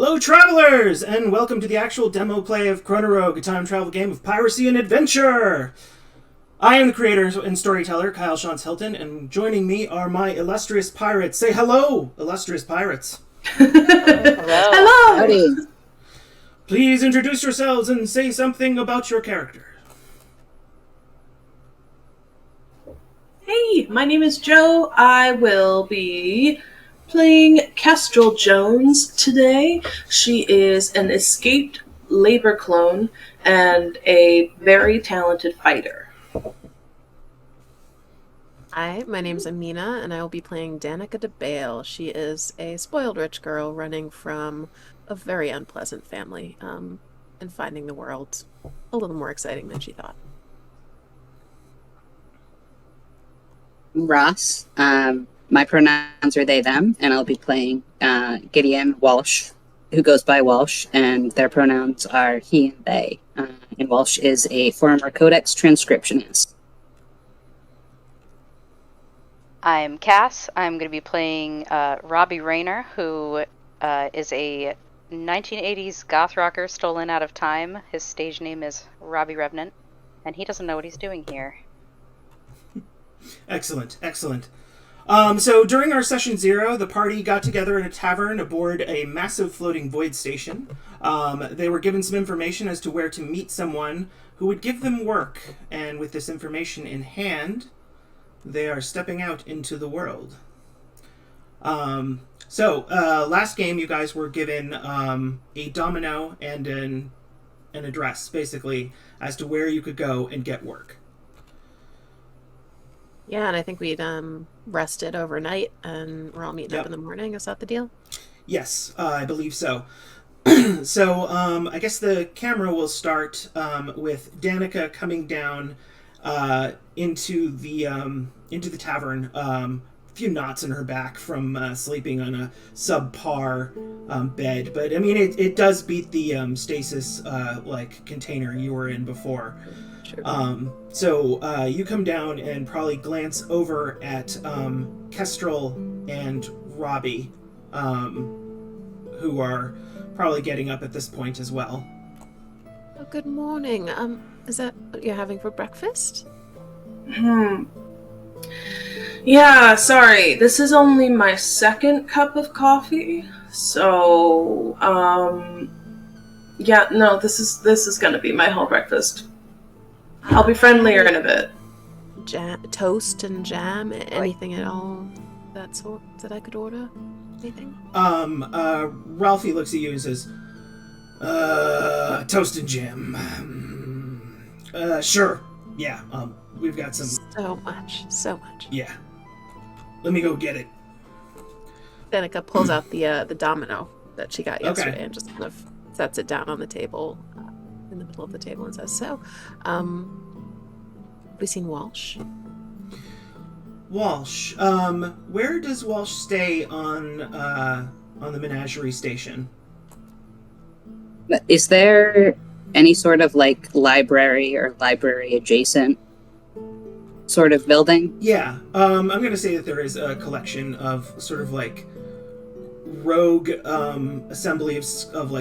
Hello, travelers, and welcome to the actual demo play of Chrono Rogue, a time travel game of piracy and adventure. I am the creator and storyteller, Kyle Shantz Hilton, and joining me are my illustrious pirates. Say hello, illustrious pirates. Hello. Howdy. Please introduce yourselves and say something about your character. Hey, my name is Joe. I will be playing Kestrel Jones today. She is an escaped labor clone and a very talented fighter. Hi, my name's Amina, and I will be playing Danica DeBale. She is a spoiled rich girl running from a very unpleasant family, and finding the world a little more exciting than she thought. Ross. My pronouns are they, them, and I'll be playing Gideon Walsh, who goes by Walsh, and their pronouns are he and they. And Walsh is a former Codex transcriptionist. I'm Cass. I'm going to be playing Robbie Rayner, who is a 1980s goth rocker stolen out of time. His stage name is Robbie Revenant, and he doesn't know what he's doing here. Excellent, excellent. So during our session 0, the party got together in a tavern aboard a massive floating void station. They were given some information as to where to meet someone who would give them work, and with this information in hand, they are stepping out into the world. Last game you guys were given a domino and an address, basically, as to where you could go and get work. Yeah, and I think we'd rested overnight, and we're all meeting up in the morning. Is that the deal? Yes, I believe so. I guess the camera will start with Danica coming down into the tavern. A few knots in her back from sleeping on a subpar bed, but I mean it does beat the stasis container you were in before. Sure. You come down and probably glance over at Kestrel and Robbie, who are probably getting up at this point as well. Oh, good morning. Is that what you're having for breakfast? Yeah, sorry. This is only my second cup of coffee. So, this is going to be my whole breakfast. I'll be friendlier in a bit. Toast and jam, anything at all that sort that I could order? Anything? Ralphie looks at you and says, toast and jam. Sure. Yeah, we've got some... So much. Yeah. Let me go get it. Danica pulls out the domino that she got yesterday and just kind of sets it down on the table, in the middle of the table, and says, have we seen Walsh? Walsh. Where does Walsh stay on the menagerie station? Is there any sort of library or library adjacent sort of building? Yeah. I'm going to say that there is a collection of sort of rogue assembly of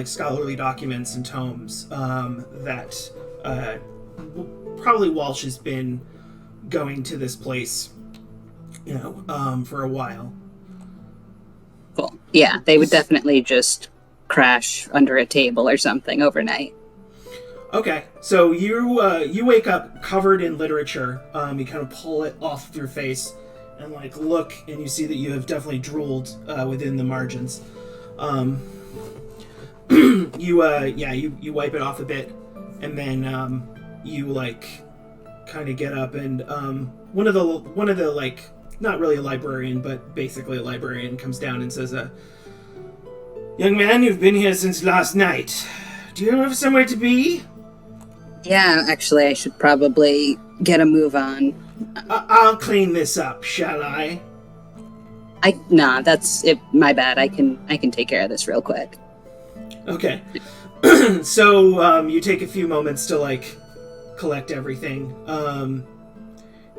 scholarly documents and tomes that probably Walsh has been going to this place, for a while. Cool. Yeah, they would definitely just crash under a table or something overnight. Okay, so you wake up covered in literature. You kind of pull it off of your face and look, and you see that you have definitely drooled within the margins. You wipe it off a bit, and then you kind of get up, and one of the not really a librarian, but basically a librarian, comes down and says, "Young man, you've been here since last night. Do you have somewhere to be?" Yeah, actually, I should probably get a move on. I'll clean this up, shall I? Nah, that's it. My bad. I can take care of this real quick. Okay. So, you take a few moments to, collect everything.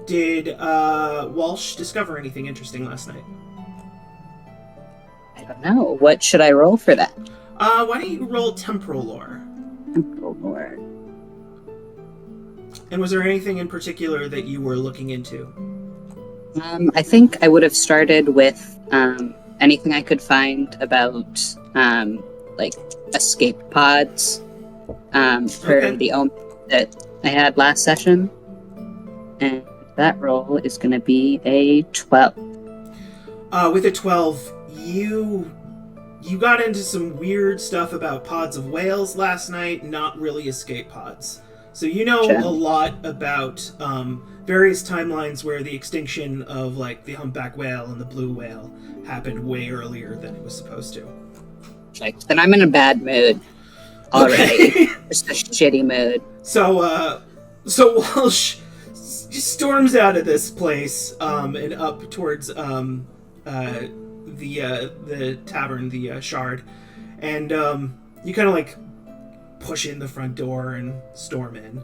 Did Walsh discover anything interesting last night? I don't know. What should I roll for that? Why don't you roll temporal lore? Temporal lore. And was there anything in particular that you were looking into? I think I would have started with anything I could find about like escape pods for the omen that I had last session, and that roll is going to be a 12. With a 12, you got into some weird stuff about pods of whales last night, not really escape pods. So you know a lot about various timelines where the extinction of like the humpback whale and the blue whale happened way earlier than it was supposed to. Like, then I'm in a bad mood already. Okay. Just a shitty mood. So Walsh storms out of this place and up towards the tavern, the Shard, and you kind of like push in the front door and storm in.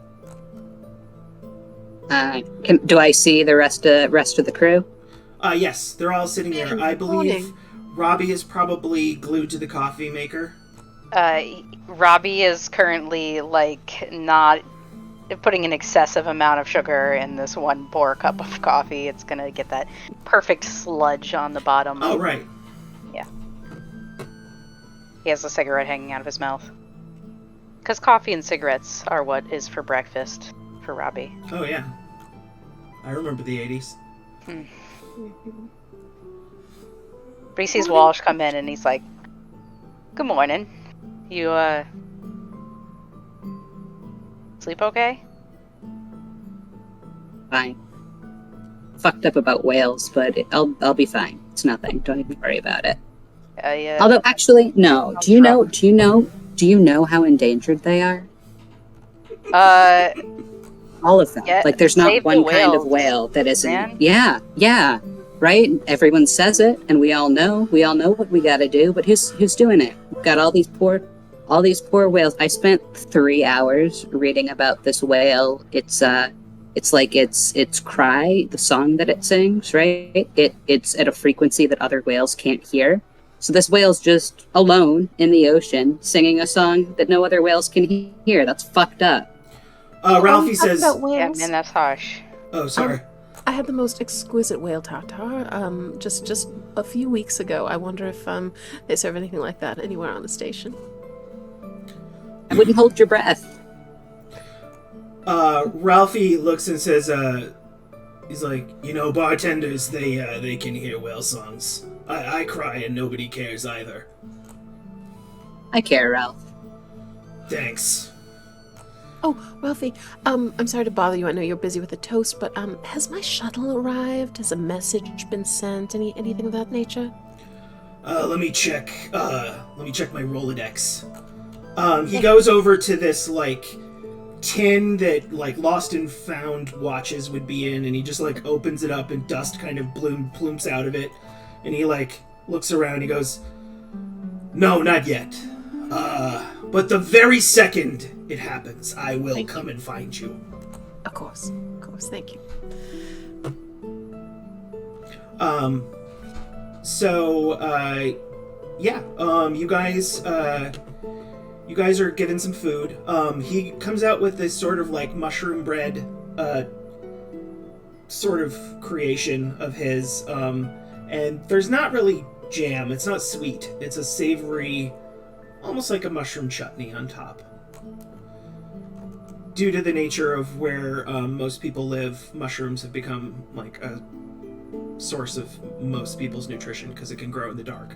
Do I see the rest of the crew? Yes, they're all sitting there. I believe Robbie is probably glued to the coffee maker. Robbie is currently like not putting an excessive amount of sugar in this one pour cup of coffee. It's gonna get that perfect sludge on the bottom. Oh, right. Yeah. He has a cigarette hanging out of his mouth. Because coffee and cigarettes are what is for breakfast for Robbie. Oh, yeah. I remember the 80s. But he sees Walsh come in and he's like, "Good morning. You, sleep okay?" Fine. Fucked up about whales, but I'll be fine. It's nothing. Don't even worry about it. Although, actually, no. Do you know how endangered they are? All of them. Yeah, like, there's not one kind of whales, whale that isn't. man. Yeah. Right? Everyone says it, and we all know what we gotta do, but who's doing it? We've got all these poor whales. I spent 3 hours reading about this whale. It's cry, the song that it sings, right? It's at a frequency that other whales can't hear. So this whale's just alone in the ocean singing a song that no other whales can hear. That's fucked up. Ralphie says... Yeah, man, that's harsh. Oh, sorry. I had the most exquisite whale tartare just a few weeks ago. I wonder if they serve anything like that anywhere on the station. I wouldn't hold your breath. Ralphie looks and says, he's like, bartenders, they can hear whale songs. I cry and nobody cares either. I care, Ralph. Thanks. Oh, Ralphie, I'm sorry to bother you. I know you're busy with the toast, but has my shuttle arrived? Has a message been sent? Anything of that nature? Let me check my Rolodex. He goes over to this, tin that, Lost and Found watches would be in, and he just, opens it up, and dust kind of plumes out of it. And he, looks around, and he goes, "No, not yet. But the very second it happens, I will come and find you." Of course, thank you. You guys are given some food. He comes out with this sort of mushroom bread sort of creation of his, and there's not really jam. It's not sweet. It's a savory, almost like a mushroom chutney on top. Due to the nature of where most people live, mushrooms have become a source of most people's nutrition because it can grow in the dark.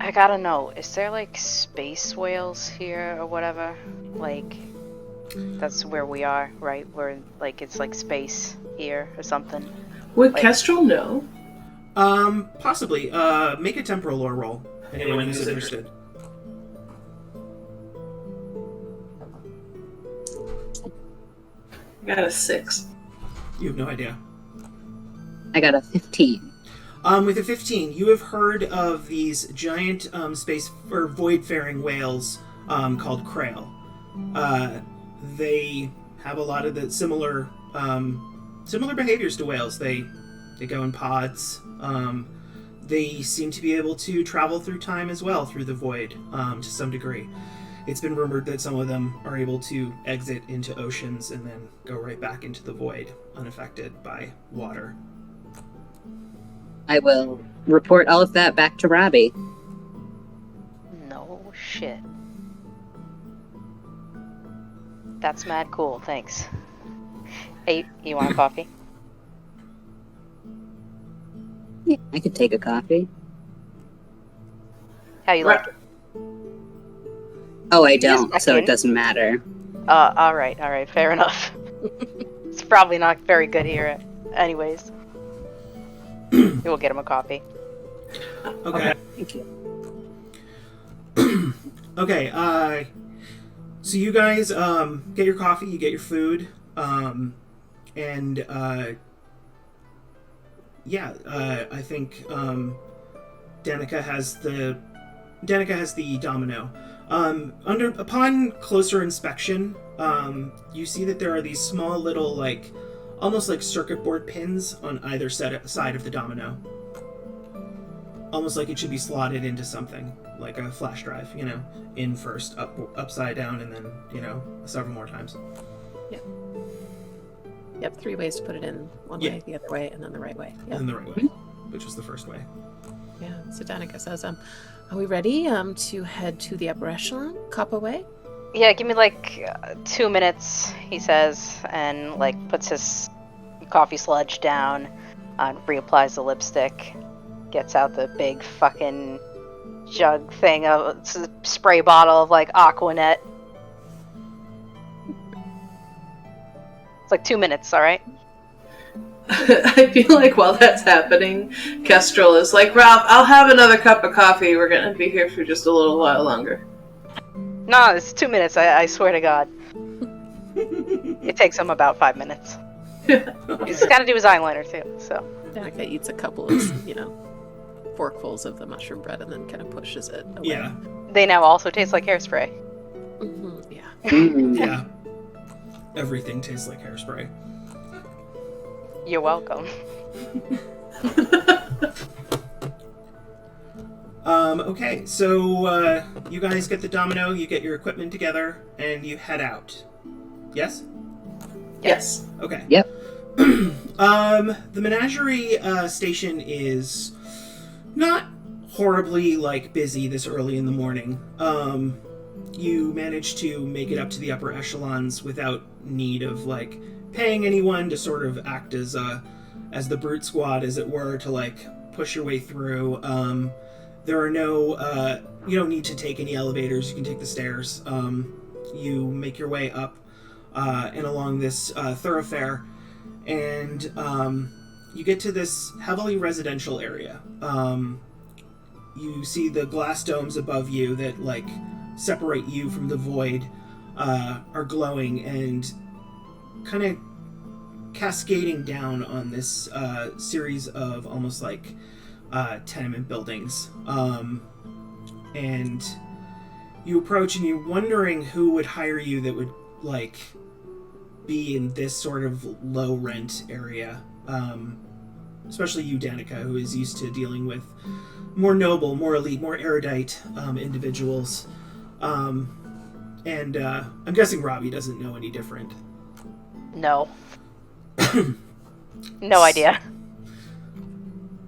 I gotta know, is there space whales here or whatever? That's where we are, right? Where it's space here or something. Would Kestrel know? Possibly. Make a temporal lore roll. Anyone who's interested. I got a 6. You have no idea. I got a 15. With a 15, you have heard of these giant space or void-faring whales called Krail. They have a lot of the similar behaviors to whales. They go in pods. they seem to be able to travel through time as well, through the void, to some degree. It's been rumored that some of them are able to exit into oceans and then go right back into the void, unaffected by water. I will report all of that back to Robbie. No shit. That's mad cool, thanks. Hey, you want a coffee? Yeah, I could take a coffee. How you like it? Oh, I Yes, don't, so second. it doesn't matter. Alright, fair enough. It's probably not very good here, anyways. We'll get him a coffee. Okay. Thank you. Okay, so you guys get your coffee, you get your food, and I think Danica has the domino. Upon closer inspection, you see that there are these small little, like, almost like circuit board pins on either side of the domino. Almost like it should be slotted into something, like a flash drive, in first, upside down, and then, several more times. Yep, 3 ways to put it in. One way, the other way, and then the right way. Yep. And then the right way, which was the first way. Yeah, so Danica says, are we ready to head to the upper echelon, Coppa Way? Yeah, give me like 2 minutes, he says, and like puts his coffee sludge down, reapplies the lipstick, gets out the big fucking jug thing of spray bottle of like Aquanet. It's like 2 minutes, alright? I feel like while that's happening, Kestrel is like, Ralph, I'll have another cup of coffee. We're gonna be here for just a little while longer. No, it's 2 minutes, I swear to God. It takes him about 5 minutes. He's gotta do his eyeliner too, so. Danica eats a couple of, forkfuls of the mushroom bread and then kind of pushes it away. Yeah. They now also taste like hairspray. Mm-hmm, yeah. Yeah. Everything tastes like hairspray. You're welcome. Okay, so you guys get the domino, you get your equipment together, and you head out. Yes? Yes. Okay. Yep. The menagerie station is not horribly busy this early in the morning. You manage to make it up to the upper echelons without need of paying anyone to sort of act as the brute squad, as it were, to push your way through. There are no you don't need to take any elevators. You can take the stairs. You make your way up and along this thoroughfare, and you get to this heavily residential area. You see the glass domes above you that separate you from the void are glowing and kind of cascading down on this series of almost tenement buildings. And you approach and you're wondering who would hire you that would be in this sort of low rent area. Especially you, Danica, who is used to dealing with more noble, more elite, more erudite individuals. And I'm guessing Robbie doesn't know any different. No. No idea.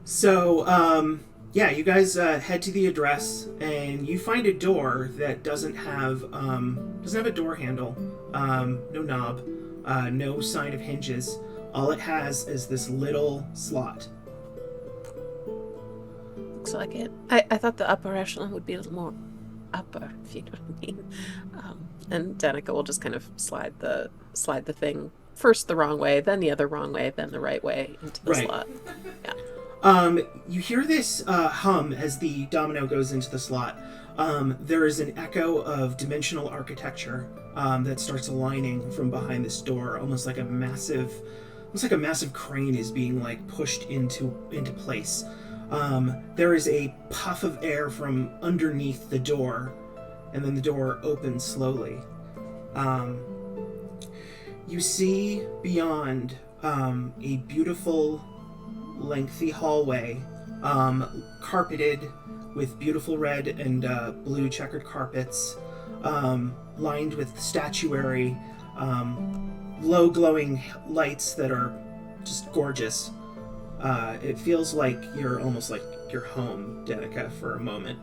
So, you guys head to the address, and you find a door that doesn't have a door handle, no knob, no sign of hinges. All it has is this little slot. Looks like it. I thought the upper echelon would be a little more upper, if you know what I mean. And Danica will just kind of slide the thing first the wrong way, then the other wrong way, then the right way into the slot. Yeah. You hear this hum as the domino goes into the slot. There is an echo of dimensional architecture that starts aligning from behind this door, almost like a massive crane is being pushed into place. There is a puff of air from underneath the door, and then the door opens slowly. You see beyond a beautiful, lengthy hallway carpeted with beautiful red and blue checkered carpets, lined with statuary, low glowing lights that are just gorgeous. It feels like you're almost like you're home, Danica, for a moment.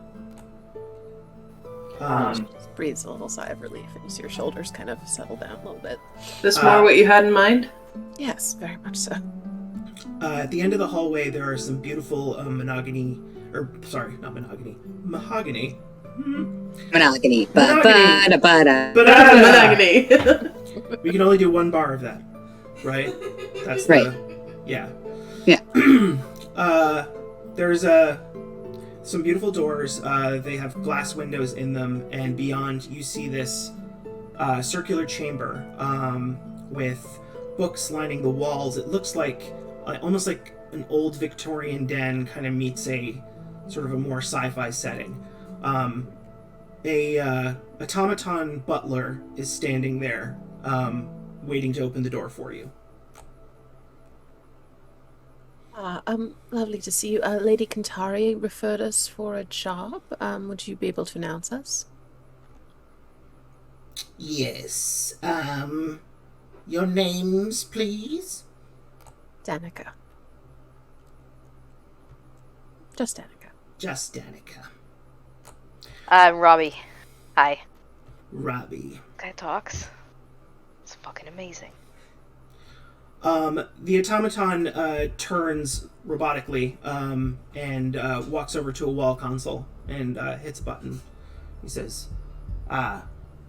Just breathes a little sigh of relief and you see your shoulders kind of settle down a little bit. This more what you had in mind? Yes, very much so. At the end of the hallway, there are some beautiful mahogany. Monogamy. Monogany. Monogamy. We can only do one bar of that, right? That's right. Yeah. Yeah. There's some beautiful doors. They have glass windows in them, and beyond you see this circular chamber with books lining the walls. It looks like almost like an old Victorian den kind of meets a sort of a more sci-fi setting. A automaton butler is standing there, waiting to open the door for you. Lovely to see you. Lady Kantari referred us for a job. Would you be able to announce us? Yes. Your names, please? Danica. Just Danica. Just Danica. Robbie. Hi. Robbie. Guy talks. It's fucking amazing. The automaton turns robotically and walks over to a wall console and hits a button. He says,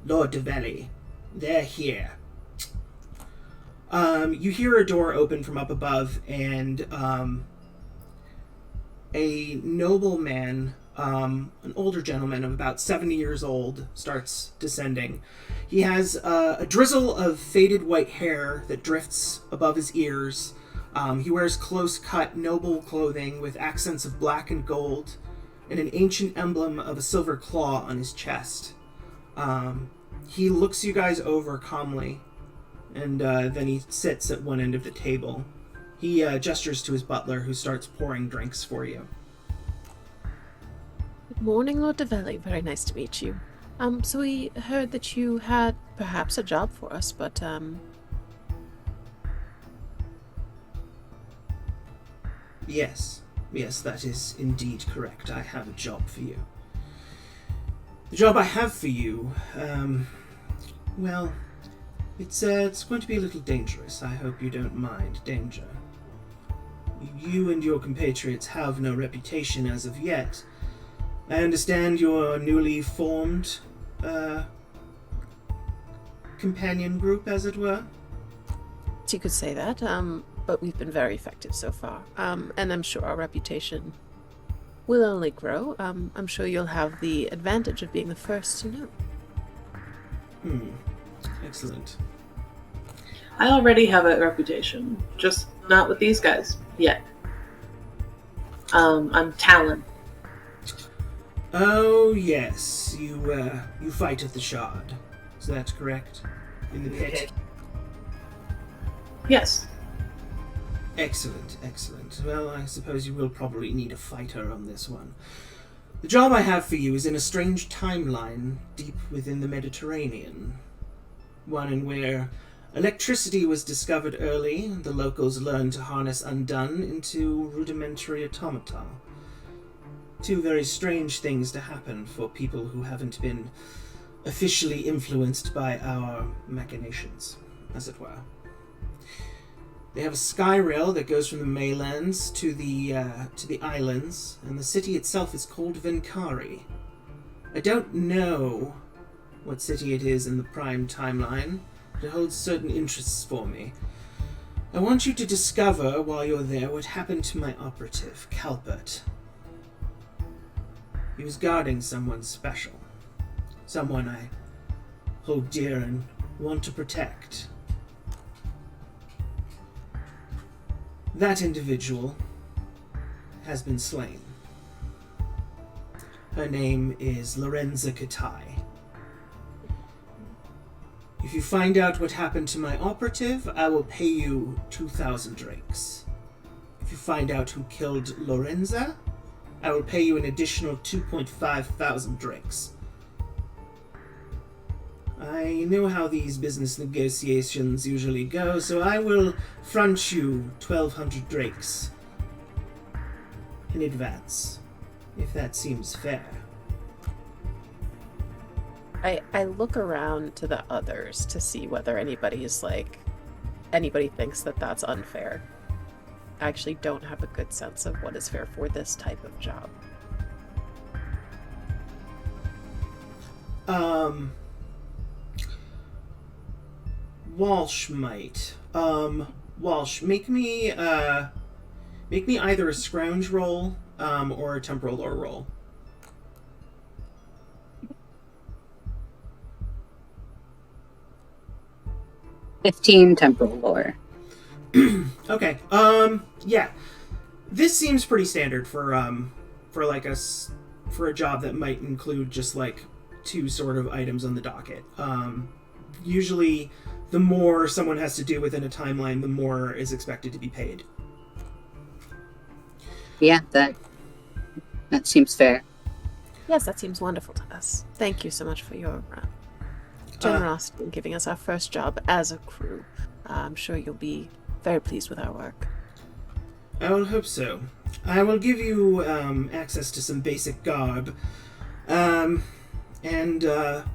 Lord Develli, they're here. You hear a door open from up above, and a nobleman, an older gentleman of about 70 years old, starts descending. He has a drizzle of faded white hair that drifts above his ears. He wears close-cut, noble clothing with accents of black and gold, and an ancient emblem of a silver claw on his chest. He looks you guys over calmly, and then he sits at one end of the table. He gestures to his butler, who starts pouring drinks for you. Good morning, Lord Develli. Very nice to meet you. So we heard that you had perhaps a job for us, but Yes, that is indeed correct. I have a job for you. The job I have for you, well, it's going to be a little dangerous. I hope you don't mind danger. You and your compatriots have no reputation as of yet. I understand your newly formed companion group, as it were. you could say that. But we've been very effective so far. And I'm sure our reputation will only grow. I'm sure you'll have the advantage of being the first to know. Excellent. I already have a reputation, just not with these guys yet. I'm Talon. Oh yes, you fight at the Shard. Is that correct? In the pit. Yes. Excellent. Well, I suppose you will probably need a fighter on this one. The job I have for you is in a strange timeline deep within the Mediterranean. One in where electricity was discovered early, and the locals learned to harness undone into rudimentary automata. Two very strange things to happen for people who haven't been officially influenced by our machinations, as it were. They have a sky rail that goes from the mainlands to the islands, and the city itself is called Venkari. I don't know what city it is in the prime timeline, but it holds certain interests for me. I want you to discover, while you're there, what happened to my operative, Calpert. He was guarding someone special. Someone I hold dear and want to protect. That individual has been slain. Her name is Lorenza Katai. If you find out what happened to my operative, I will pay you 2,000 drakes. If you find out who killed Lorenza, I will pay you an additional 2.5 thousand drakes. I know how these business negotiations usually go, so I will front you 1,200 drakes in advance, if that seems fair. I look around to the others to see whether anybody thinks that that's unfair. I actually don't have a good sense of what is fair for this type of job. Walsh might. Walsh, make me either a scrounge roll, or a temporal lore roll. $15 temporal lore. Okay. Yeah. This seems pretty standard for a job that might include just like 2 sort of items on the docket. Usually, the more someone has to do within a timeline, the more is expected to be paid. Yeah, that seems fair. Yes, that seems wonderful to us. Thank you so much for your generosity in giving us our first job as a crew. I'm sure you'll be very pleased with our work. I will hope so. I will give you access to some basic garb, and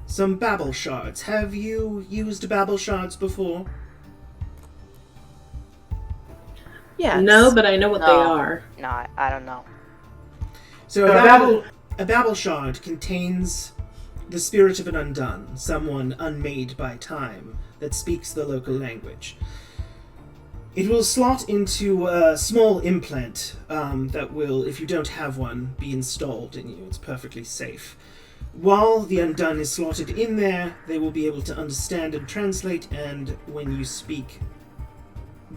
some babble shards. Have you used babble shards before? Yeah. No, but I know what they No. are. No, I don't know. So a babble shard contains the spirit of an undone, someone unmade by time, that speaks the local language. It will slot into a small implant that will, if you don't have one, be installed in you. It's perfectly safe. While the undone is slotted in there, they will be able to understand and translate, and when you speak,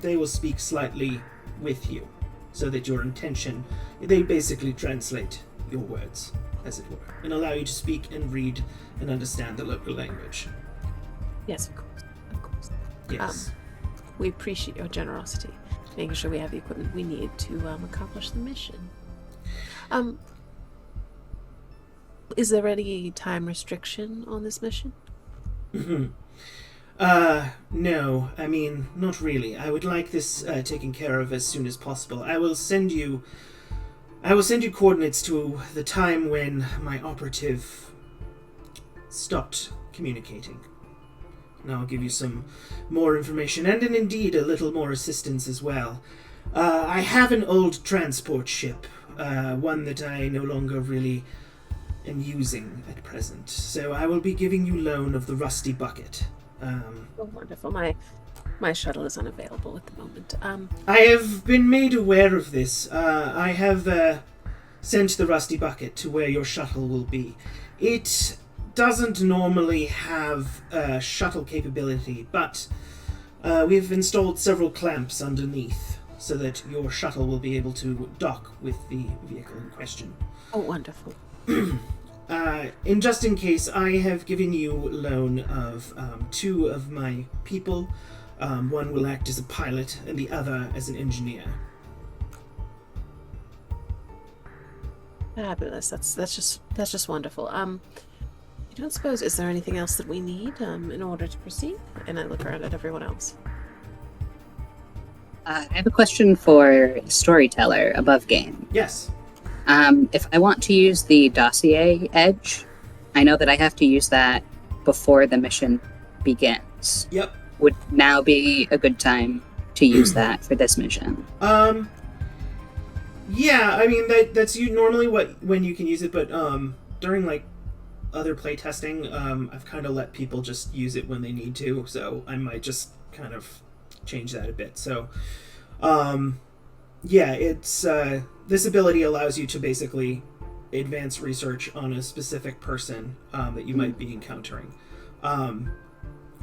they will speak slightly with you, so that your intention, they basically translate your words, as it were, and allow you to speak and read and understand the local language. Yes, of course. Of course. Yes. We appreciate your generosity, making sure we have the equipment we need to accomplish the mission. Is there any time restriction on this mission? No. I mean, not really. I would like this taken care of as soon as possible. I will send you coordinates to the time when my operative stopped communicating. And I'll give you some more information, and indeed a little more assistance as well. I have an old transport ship, one that I no longer really am using at present. So I will be giving you loan of the Rusty Bucket. Oh, wonderful. My shuttle is unavailable at the moment. I have been made aware of this. I have sent the Rusty Bucket to where your shuttle will be. It doesn't normally have shuttle capability, but we've installed several clamps underneath so that your shuttle will be able to dock with the vehicle in question. Oh, wonderful. Just in case, I have given you loan of 2 of my people. One will act as a pilot, and the other as an engineer. Fabulous. That's just wonderful. I don't suppose, is there anything else that we need in order to proceed? And I look around at everyone else. I have a question for Storyteller above game. Yes. If I want to use the dossier edge, I know that I have to use that before the mission begins. Yep. Would now be a good time to use that for this mission? Yeah, I mean that's normally when you can use it, but during like other playtesting, I've kind of let people just use it when they need to, so I might just kind of change that a bit. So, yeah, it's this ability allows you to basically advance research on a specific person that you might be encountering.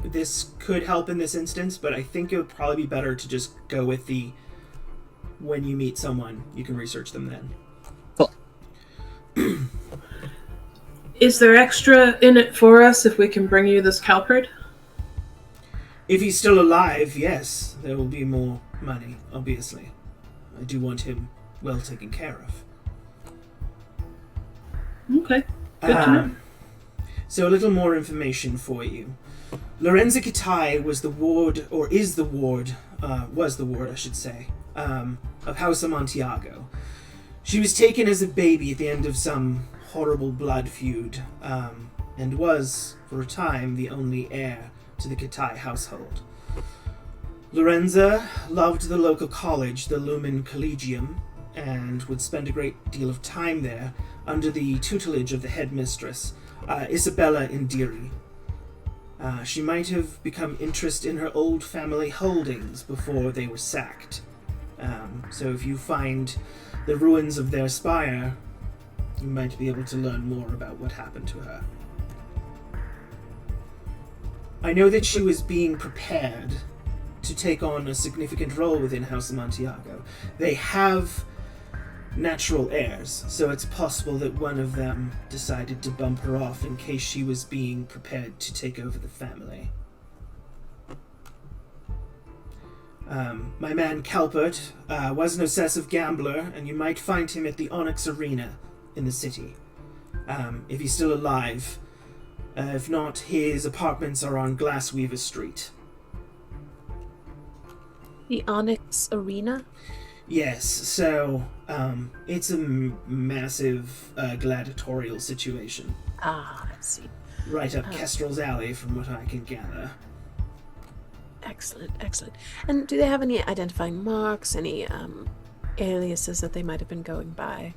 This could help in this instance, but I think it would probably be better to just go with the when you meet someone, you can research them then. Cool. Is there extra in it for us if we can bring you this culprit? If he's still alive, yes, there will be more money, obviously. I do want him well taken care of. Okay. Good to know. So a little more information for you. Lorenza Kitai was the ward, or is the ward, was the ward, I should say, of House Amontillado. She was taken as a baby at the end of some horrible blood feud, and was, for a time, the only heir to the Kitai household. Lorenza loved the local college, the Lumen Collegium, and would spend a great deal of time there under the tutelage of the headmistress, Isabella Indiri. She might have become interested in her old family holdings before they were sacked. So if you find the ruins of their spire, you might be able to learn more about what happened to her. I know that she was being prepared to take on a significant role within House Amontillado. They have natural heirs, so it's possible that one of them decided to bump her off in case she was being prepared to take over the family. My man Calpert was an obsessive gambler, and you might find him at the Onyx Arena in the city, if he's still alive. If not, his apartments are on Glassweaver Street. The Onyx Arena? Yes, so it's a massive gladiatorial situation. Ah, I see. Right up Kestrel's alley, from what I can gather. Excellent, excellent. And do they have any identifying marks, any aliases that they might have been going by?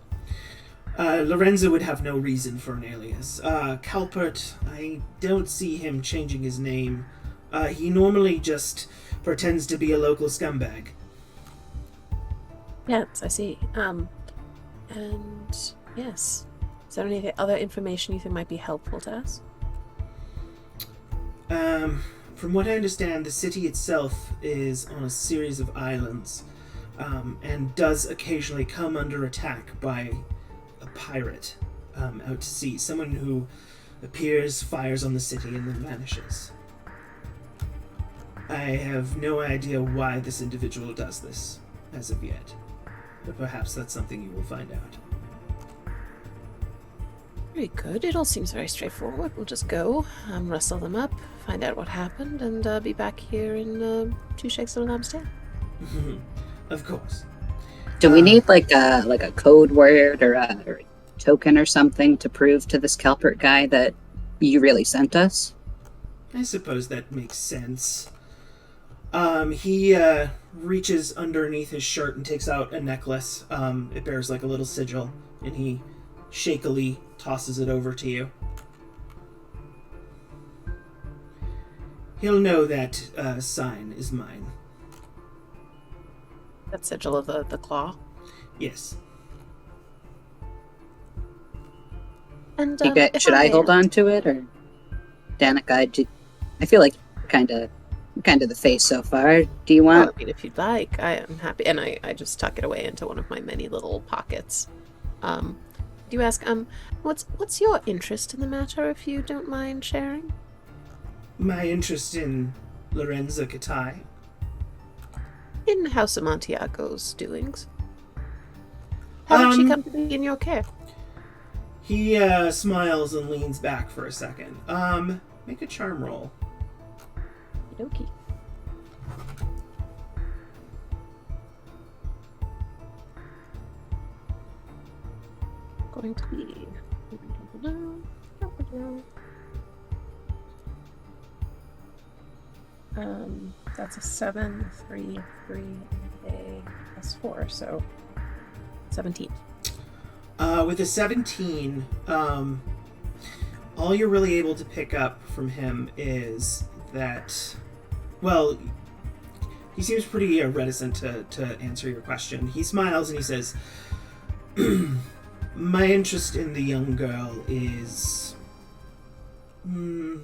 Lorenzo would have no reason for an alias. Calpert, I don't see him changing his name. He normally just pretends to be a local scumbag. Yes, I see. And yes. Is there any other information you think might be helpful to us? From what I understand, the city itself is on a series of islands, and does occasionally come under attack by a pirate out to sea. Someone who appears, fires on the city, and then vanishes. I have no idea why this individual does this, as of yet. But perhaps that's something you will find out. Very good. It all seems very straightforward. We'll just go, rustle them up, find out what happened, and be back here in 2 shakes of a lamb's tail. Of course. Do we need like a code word or a token or something to prove to this Calpert guy that you really sent us? I suppose that makes sense. He reaches underneath his shirt and takes out a necklace. It bears like a little sigil, and he shakily tosses it over to you. He'll know that sign is mine. That sigil of the claw? Yes. And Should I hold on to it, or Danica? I feel like kind of the face so far. Do you want? Well, I mean, if you'd like, I am happy, and I just tuck it away into one of my many little pockets. Do you ask, what's your interest in the matter, if you don't mind sharing? My interest in Lorenza Kitai. In House Amontillato's doings. How did she come to be in your care? He smiles and leans back for a second. Make a charm roll. Okie. Going to be that's a 7, 3, 3, a plus 4, so 17. With a 17, all you're really able to pick up from him is that, well, he seems pretty reticent to answer your question. He smiles and he says, my interest in the young girl is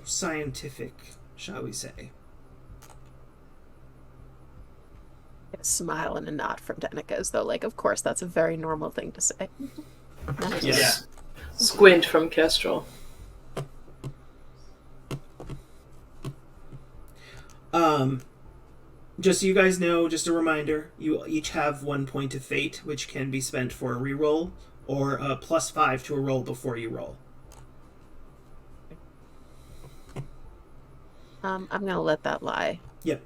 scientific, shall we say. A smile and a nod from Danica, as though, like, of course, that's a very normal thing to say. Yeah. Squint from Kestrel. Just so you guys know, just a reminder, you each have 1 point of fate, which can be spent for a reroll or a +5 to a roll before you roll. I'm gonna let that lie. Yep.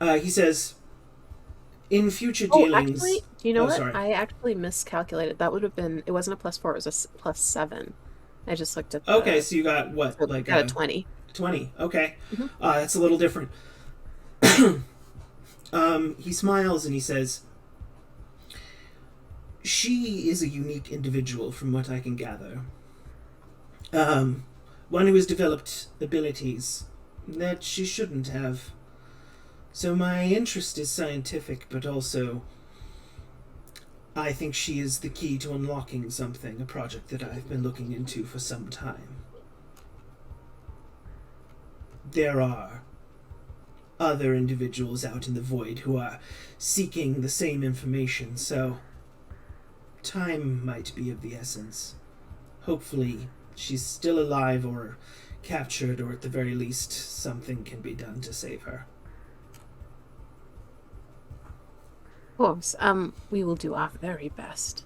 He says, in future dealings... Actually, do you know what? Sorry. I actually miscalculated. That would have been... It wasn't a +4, it was a +7. I just looked at the... Okay, so you got what? So Like got a 20. 20. Okay. Mhm. That's a little different. He smiles and he says, she is a unique individual from what I can gather. One who has developed abilities that she shouldn't have. So my interest is scientific, but also I think she is the key to unlocking something, a project that I've been looking into for some time. There are other individuals out in the void who are seeking the same information, so time might be of the essence. Hopefully she's still alive or captured, or at the very least something can be done to save her. Of course. We will do our very best.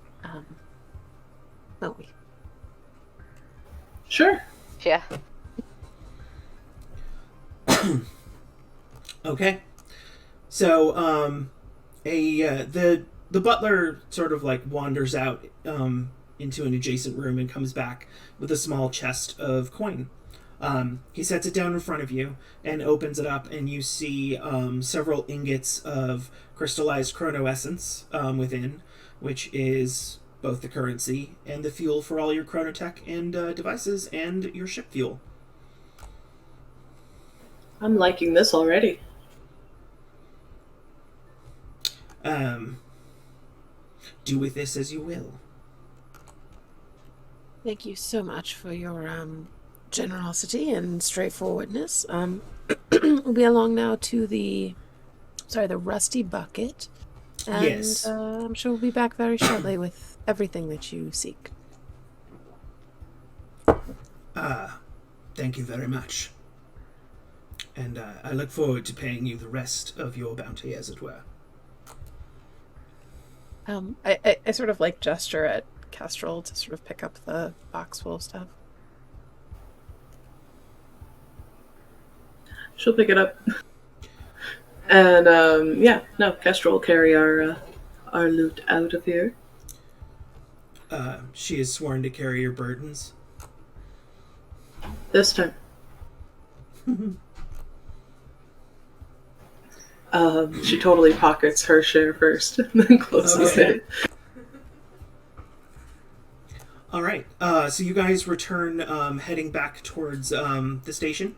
Will we? Sure. Yeah. Okay. So, the butler sort of like wanders out into an adjacent room and comes back with a small chest of coin. He sets it down in front of you and opens it up, and you see several ingots of crystallized chrono essence within, which is both the currency and the fuel for all your chronotech and devices and your ship fuel. I'm liking this already. Do with this as you will. Thank you so much for your generosity and straightforwardness. We'll be along now to the Rusty Bucket. And Yes. I'm sure we'll be back very shortly with everything that you seek. Thank you very much. And I look forward to paying you the rest of your bounty, as it were. I sort of like gesture at Kestrel to sort of pick up the box full of stuff. She'll pick it up. And Kestrel will carry our loot out of here. She is sworn to carry your burdens. This time. She totally pockets her share first, and then closes it. All right. So you guys return, heading back towards the station.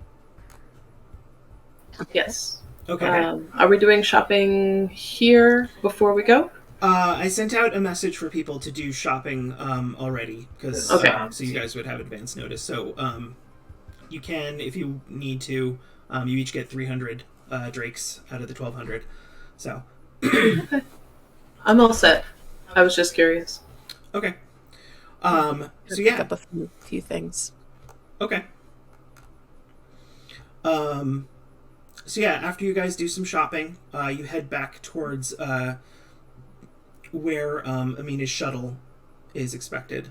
Yes. Okay. Are we doing shopping here before we go? I sent out a message for people to do shopping already, because so you guys would have advance notice. So you can, if you need to, you each get 300 drakes out of the 1,200. So. Okay. I'm all set. I was just curious. Okay. So Pick up a few things. Okay. So yeah, after you guys do some shopping, you head back towards where Amina's shuttle is expected.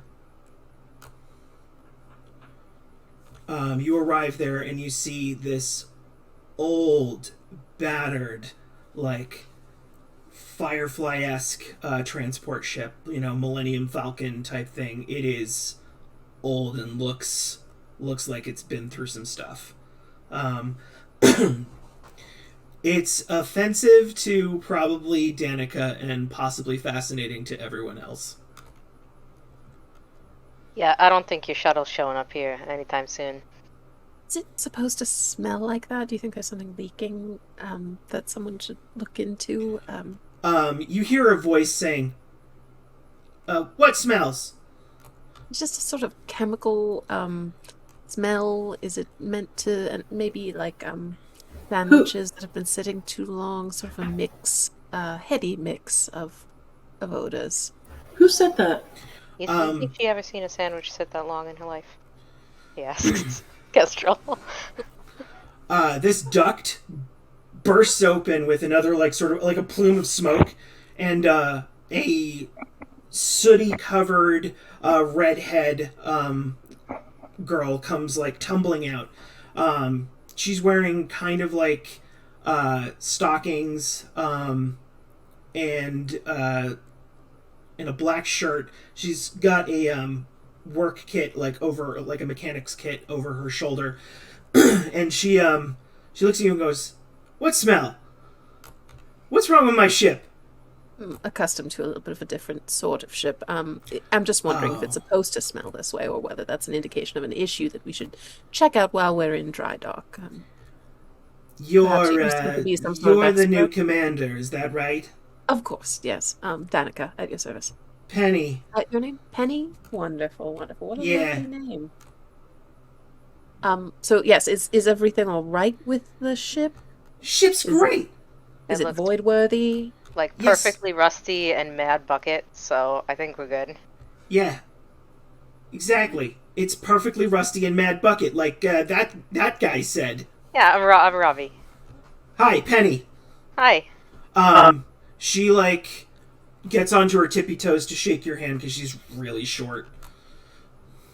You arrive there and you see this old, battered, like Firefly-esque transport ship, Millennium Falcon type thing. It is old and looks like it's been through some stuff. It's offensive to probably Danica and possibly fascinating to everyone else. Yeah, I don't think your shuttle's showing up here anytime soon. Is it supposed to smell like that? Do you think there's something leaking that someone should look into? You hear a voice saying, what smells? It's just a sort of chemical smell. Is it meant to, and maybe like sandwiches that have been sitting too long, sort of a mix, heady mix of odors. Who said that? You think she ever seen a sandwich sit that long in her life? Yes. Kestrel. This duct bursts open with another like sort of like a plume of smoke, and a sooty covered redhead girl comes like tumbling out. She's wearing kind of like stockings and a black shirt. She's got a work kit like over like a mechanic's kit over her shoulder, and she looks at you and goes, "What smell? What's wrong with my ship?" I'm accustomed to a little bit of a different sort of ship. I'm just wondering if it's supposed to smell this way, or whether that's an indication of an issue that we should check out while we're in dry dock. You're you're the new commander, is that right? Of course, yes. Danica, at your service. Penny. Your name? Penny? Wonderful, wonderful. What a lovely name. So yes, is everything all right with the ship? Ship's great. Is it void-worthy? Like perfectly rusty and mad bucket, so I think we're good. Yeah. Exactly. It's perfectly rusty and mad bucket, like that guy said. Yeah, I'm Robbie. Hi, Penny. Hi. She like gets onto her tippy toes to shake your hand because she's really short.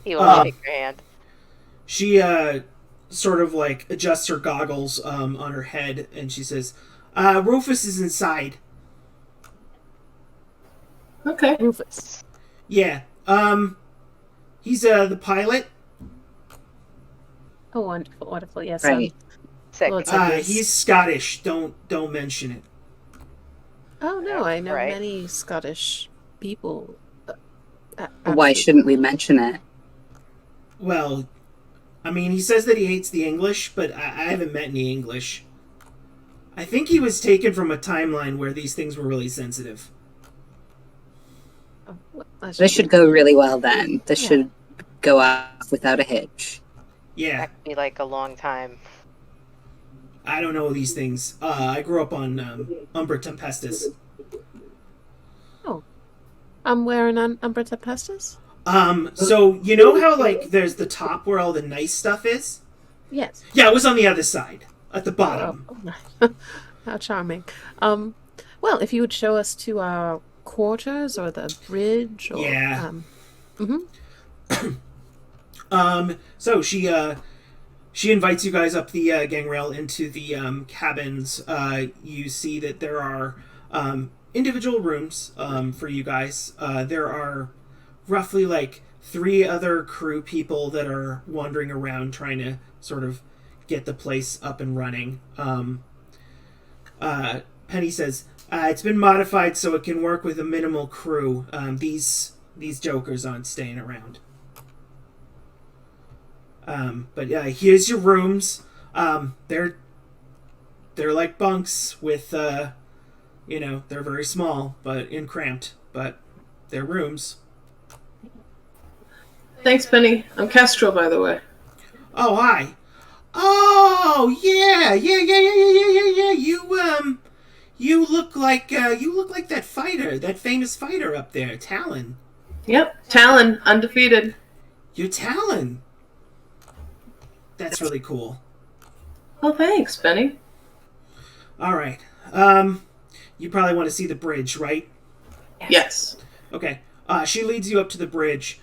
He will shake your hand. She sort of like adjusts her goggles on her head, and she says, "Rufus is inside." Okay. Rufus. Yeah. He's the pilot. Oh, wonderful, wonderful. Yes. Right. Sick. He's Scottish. Don't mention it. Oh no, I know Right. many Scottish people. Why shouldn't we mention it? Well, I mean, he says that he hates the English, but I haven't met any English. I think he was taken from a timeline where these things were really sensitive. This should go really well then. This should go off without a hitch. Yeah. That could be like a long time. I don't know these things. I grew up on Umbra Tempestus. Oh. Where in Umbra Tempestus? So you know how like there's the top where all the nice stuff is? Yes. Yeah, it was on the other side, at the bottom. Oh. How charming. Well, if you would show us to our quarters or the bridge or Yeah. So she invites you guys up the gangrail into the cabins. You see that there are individual rooms for you guys. There are roughly like 3 other crew people that are wandering around trying to sort of get the place up and running. Penny says, it's been modified so it can work with a minimal crew. These jokers aren't staying around. But yeah, here's your rooms. They're like bunks with, they're very small, and cramped, but they're rooms. Thanks, Penny. I'm Kestrel, by the way. Oh, hi. Oh, yeah. You look like that fighter, that famous fighter up there, Talon. Yep. Talon, undefeated. You're Talon. That's really cool. Oh, thanks, Penny. All right. You probably want to see the bridge, right? Yes. Okay. She leads you up to the bridge.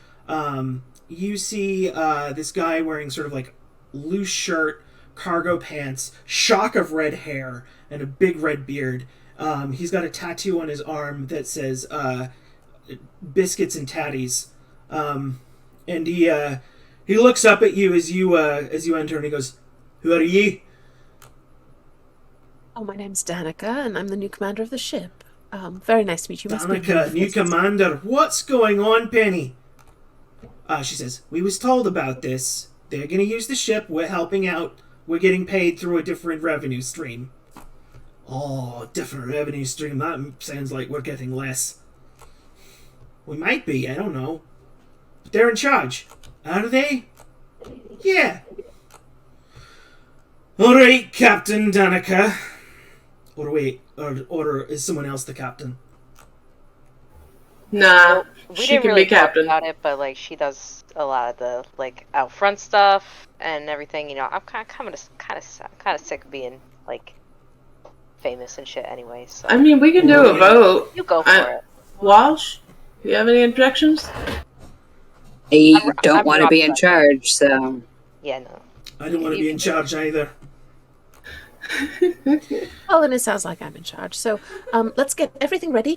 You see this guy wearing sort of like loose shirt, cargo pants, shock of red hair, and a big red beard. He's got a tattoo on his arm that says "Biscuits and Tatties," and he looks up at you as you enter, and he goes, "Who are ye?" Oh, my name's Danica, and I'm the new commander of the ship. Very nice to meet you. Danica, new commander. What's going on, Penny? She says, "We was told about this. They're gonna use the ship. We're helping out. We're getting paid through a different revenue stream." Oh, different revenue stream. That sounds like we're getting less. We might be. I don't know. But they're in charge. Are they? Yeah. All right, Captain Danica. Or wait, or is someone else the captain? Nah, We she didn't can really be captain. talk about it, but like she does a lot of the like out front stuff and everything. I'm kind of sick of being like famous and shit anyway. So I mean, we can do a vote. you go for it. Walsh, do you have any objections? I don't I'm want to be in Robbie. charge, so... Yeah, no. I don't want to be in charge either. Well, and it sounds like I'm in charge. So let's get everything ready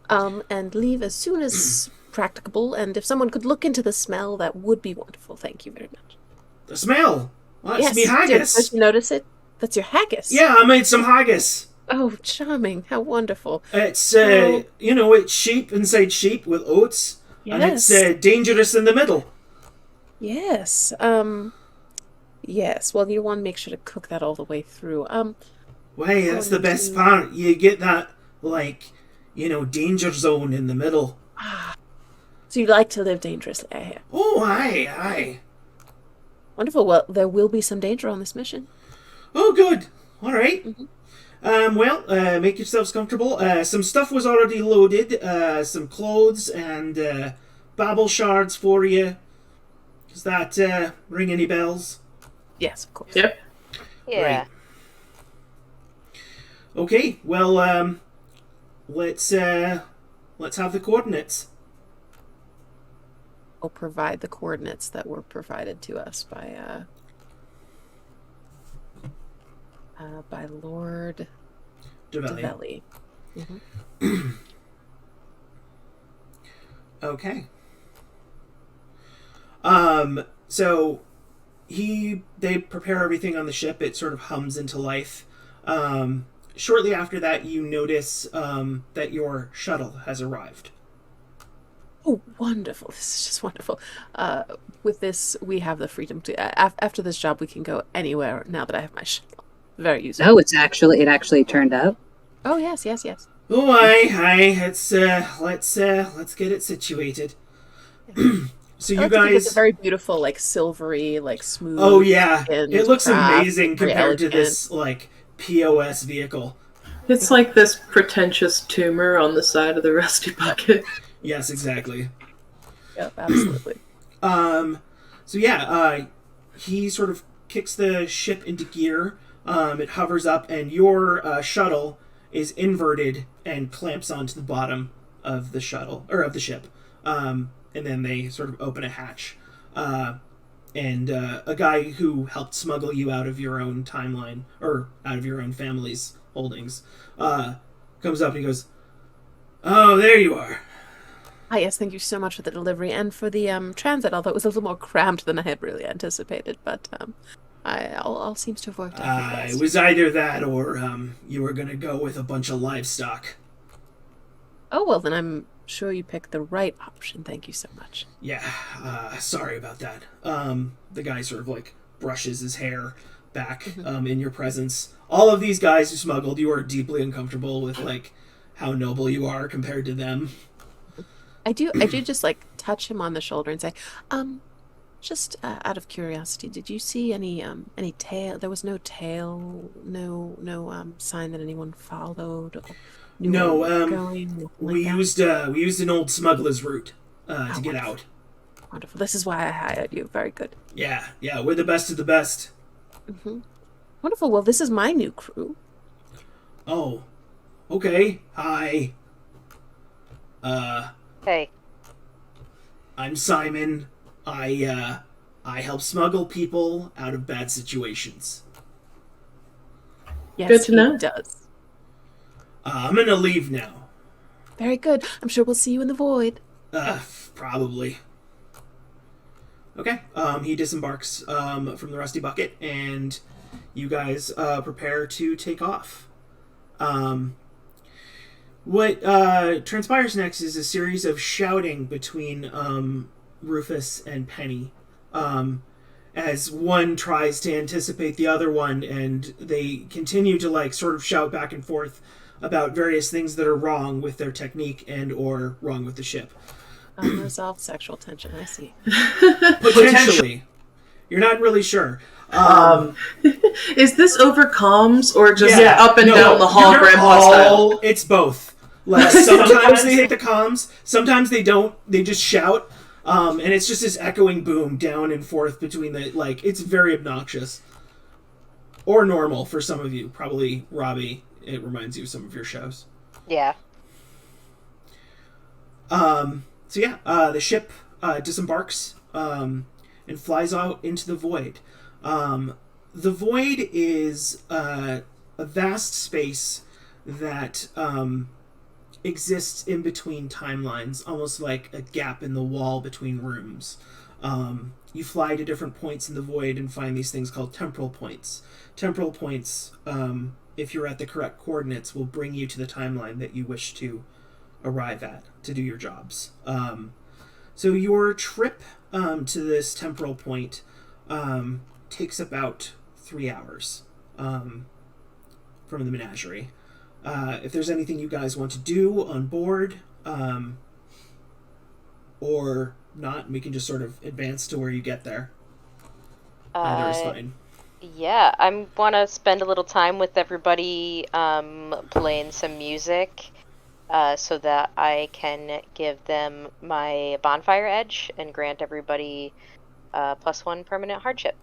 and leave as soon as practicable. And if someone could look into the smell, that would be wonderful. Thank you very much. The smell. Well, that's me Yes, haggis. did you notice it? That's your haggis. Yeah, I made some haggis. Oh, charming. How wonderful. It's, it's sheep inside sheep with oats. And it's Yes. dangerous in the middle. Yes. Yes. Well, you want to make sure to cook that all the way through. Why, that's the best part. You get that, danger zone in the middle. So you like to live dangerously, I hear. Oh, aye. Wonderful. Well, there will be some danger on this mission. Oh, good. All right. Mm-hmm. Make yourselves comfortable. Some stuff was already loaded. Some clothes and babble shards for you. Does that ring any bells? Yes, of course. Yep. Yeah. Right. Okay. Well, let's have the coordinates. We'll provide the coordinates that were provided to us by Lord Develli. Develli. Okay. So they prepare everything on the ship. It sort of hums into life. Shortly after that, you notice that your shuttle has arrived. Oh, wonderful. This is just wonderful. With this, we have the freedom to... after this job, we can go anywhere now that I have my shuttle. Very useful. Oh, it actually turned up? Oh, yes. Oh, aye. It's let's get it situated. So you guys, it's a very beautiful, like silvery, like smooth. oh yeah, skinned it looks craft, amazing very compared to elegant. this POS vehicle. It's like this pretentious tumor on the side of the rusty bucket. Yes, exactly. Yep, absolutely. So yeah, he sort of kicks the ship into gear. It hovers up, and your shuttle is inverted and clamps onto the bottom of the shuttle or of the ship. And then they sort of open a hatch. And a guy who helped smuggle you out of your own timeline, or out of your own family's holdings, comes up and he goes, "Oh, there you are." Ah, yes, thank you so much for the delivery and for the transit, although it was a little more cramped than I had really anticipated, but all seems to have worked out. It was either that or you were going to go with a bunch of livestock. Oh, well, then I'm sure you picked the right option. Thank you so much. Yeah, sorry about that. The guy sort of brushes his hair back in your presence. All of these guys who smuggled, you are deeply uncomfortable with how noble you are compared to them. I do just touch him on the shoulder and say, just out of curiosity, did you see any tail? There was no tail, no sign that anyone followed. Or knew where we were going, we used an old smuggler's route to get out. Wonderful. This is why I hired you. Very good. Yeah, we're the best of the best. Mm-hmm. Wonderful. Well, this is my new crew. Oh, okay. Hi. Hey. I'm Simon. I help smuggle people out of bad situations. Yes, Good to know. He does. I'm gonna leave now. Very good. I'm sure we'll see you in the void. Probably. Okay. He disembarks from the rusty bucket, and you guys prepare to take off. What transpires next is a series of shouting between Rufus and Penny, as one tries to anticipate the other one, and they continue to sort of shout back and forth about various things that are wrong with their technique and or wrong with the ship. Unresolved sexual tension. I see. Potentially. You're not really sure. Is this over comms or just Yeah, up and no, down the hall, Grandpa style? It's both. Sometimes they hit the comms, sometimes they don't. They just shout, and it's just this echoing boom down and forth between the it's very obnoxious. Or normal for some of you, probably Robbie. it reminds you of some of your shows. Yeah. The ship disembarks and flies out into the void. The void is a vast space that exists in between timelines, almost like a gap in the wall between rooms. You fly to different points in the void and find these things called temporal points. Temporal points, if you're at the correct coordinates, will bring you to the timeline that you wish to arrive at to do your jobs. So your trip to this temporal point takes about 3 hours from the menagerie. If there's anything you guys want to do on board, or not, we can just sort of advance to where you get there. Either is fine. Yeah, I want to spend a little time with everybody playing some music so that I can give them my bonfire edge and grant everybody +1 permanent hardship.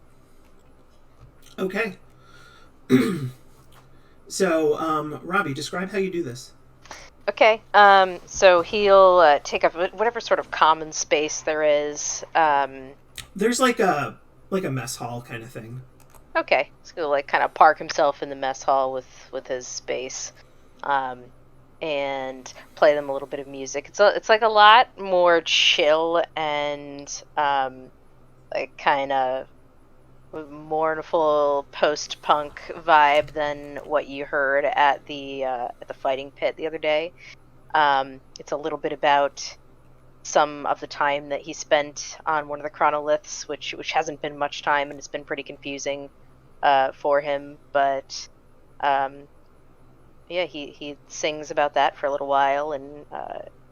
Okay. So, Robbie, describe how you do this. Okay, so he'll take up whatever sort of common space there is. There's like a mess hall kind of thing. Okay, so he'll like kind of park himself in the mess hall with his space, and play them a little bit of music. It's like a lot more chill and like kind of mournful post-punk vibe than what you heard at the fighting pit the other day. It's a little bit about some of the time that he spent on one of the chronoliths, which hasn't been much time and it's been pretty confusing for him. But he sings about that for a little while and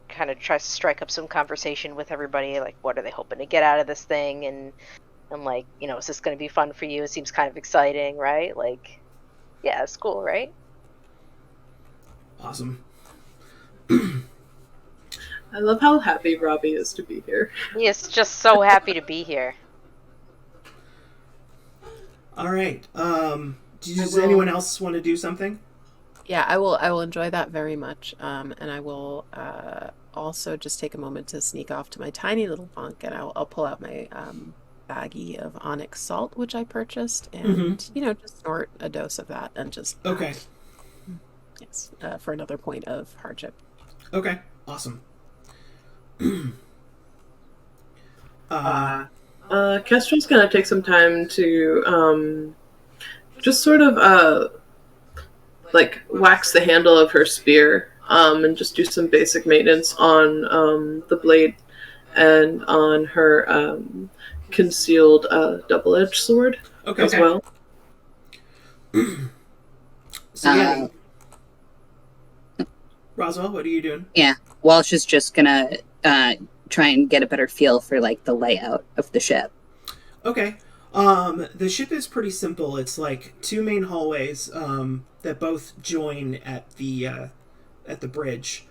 kind of tries to strike up some conversation with everybody, like what are they hoping to get out of this thing, and like, you know, is this going to be fun for you? It seems kind of exciting, right? Like, yeah, it's cool, right? Awesome. I love how happy Robbie is to be here. He is just so happy to be here. All right. Does anyone else want to do something? Yeah, I will enjoy that very much. And I will also just take a moment to sneak off to my tiny little bunk, and I'll pull out my baggie of onyx salt, which I purchased, and just snort a dose of that and just Okay. Yes, for another point of hardship. Okay. Awesome. Kestrel's gonna take some time to just sort of like wax the handle of her spear and just do some basic maintenance on the blade and on her concealed double-edged sword as well. So yeah. Roswell, what are you doing? Yeah, Walsh is just gonna try and get a better feel for like the layout of the ship. Okay. The ship is pretty simple. It's like two main hallways that both join at the bridge.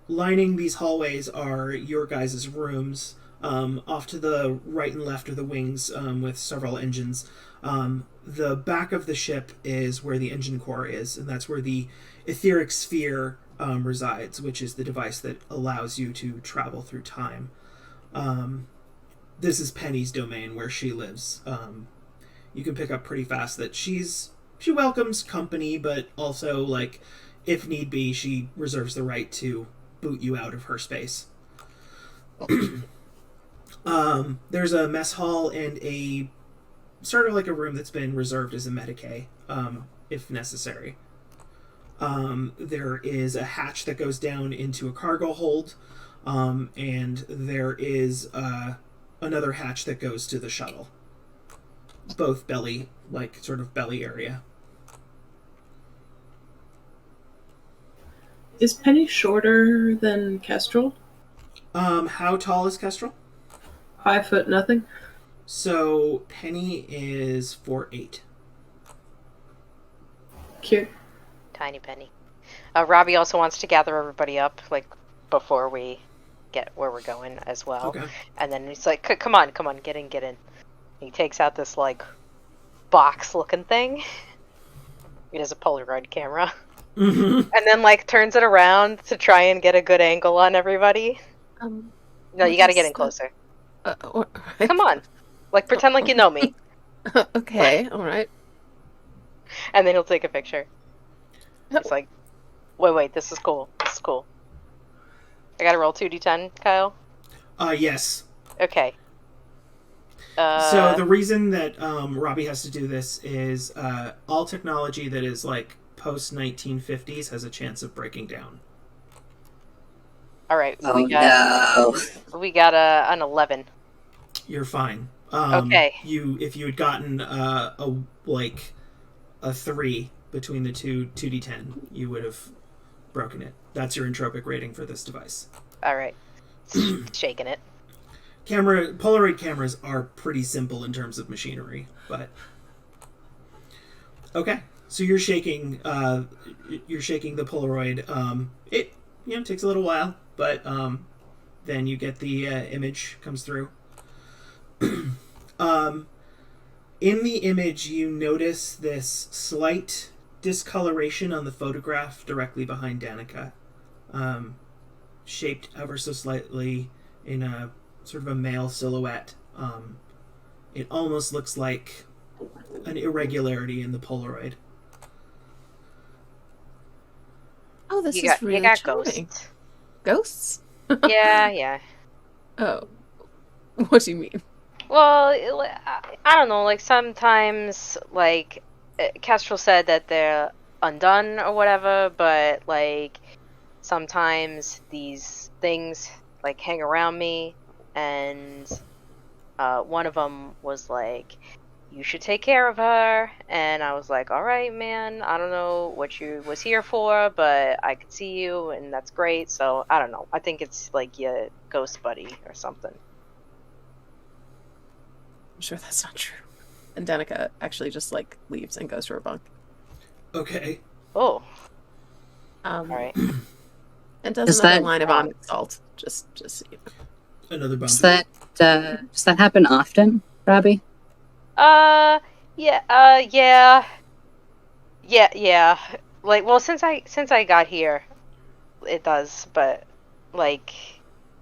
Lining these hallways are your guys' rooms. Off to the right and left are the wings with several engines. The back of the ship is where the engine core is, and that's where the etheric sphere resides, which is the device that allows you to travel through time. This is Penny's domain, where she lives. You can pick up pretty fast that she welcomes company, but also, like, if need be, she reserves the right to boot you out of her space. There's a mess hall and a sort of like a room that's been reserved as a Medicae, if necessary. There is a hatch that goes down into a cargo hold, and there is another hatch that goes to the shuttle. Both belly, like sort of belly area. Is Penny shorter than Kestrel? How tall is Kestrel? 5 foot nothing. So Penny is 4'8". Cute. Tiny Penny. Robbie also wants to gather everybody up, like, before we get where we're going as well. Okay. And then he's like, come on, get in. He takes out this, like, box-looking thing. It is a Polaroid camera. Mm-hmm. And then, like, turns it around to try and get a good angle on everybody. No, what you gotta is get in the- closer. Alright. Come on. Like, pretend like you know me. Okay, alright. And then he'll take a picture. It's like, wait, this is cool. This is cool. I gotta roll 2d10, Kyle? Yes. Okay. So the reason that Robbie has to do this is all technology that is like post 1950s has a chance of breaking down. Alright, Oh no. we got an 11. You're fine. Okay. If you had gotten a 3 between the 2d10, you would have broken it. That's your entropic rating for this device. Alright. Shaking it. Polaroid cameras are pretty simple in terms of machinery, but okay. So you're shaking the Polaroid. It takes a little while, but then you get the image comes through. In the image, you notice this slight discoloration on the photograph directly behind Danica, shaped ever so slightly in a sort of a male silhouette. It almost looks like an irregularity in the Polaroid. Oh, this You is really got charming. ghosts. Ghosts? Yeah. Oh. What do you mean? Well, I don't know, like, sometimes, like, Kestrel said that they're undone or whatever, but, like, sometimes these things, like, hang around me, and one of them was like, you should take care of her, and I was like, alright, man, I don't know what you was here for, but I could see you, and that's great, so, I don't know, I think it's, like, your ghost buddy or something. I'm sure that's not true. And Danica actually just like leaves and goes to her bunk. Okay. Oh, Alright. alright. And does Is another that- line of onyx salt. Just so you know. Another bump. Does that happen often, Robbie? Yeah. Like, well, since I got here, it does, but like,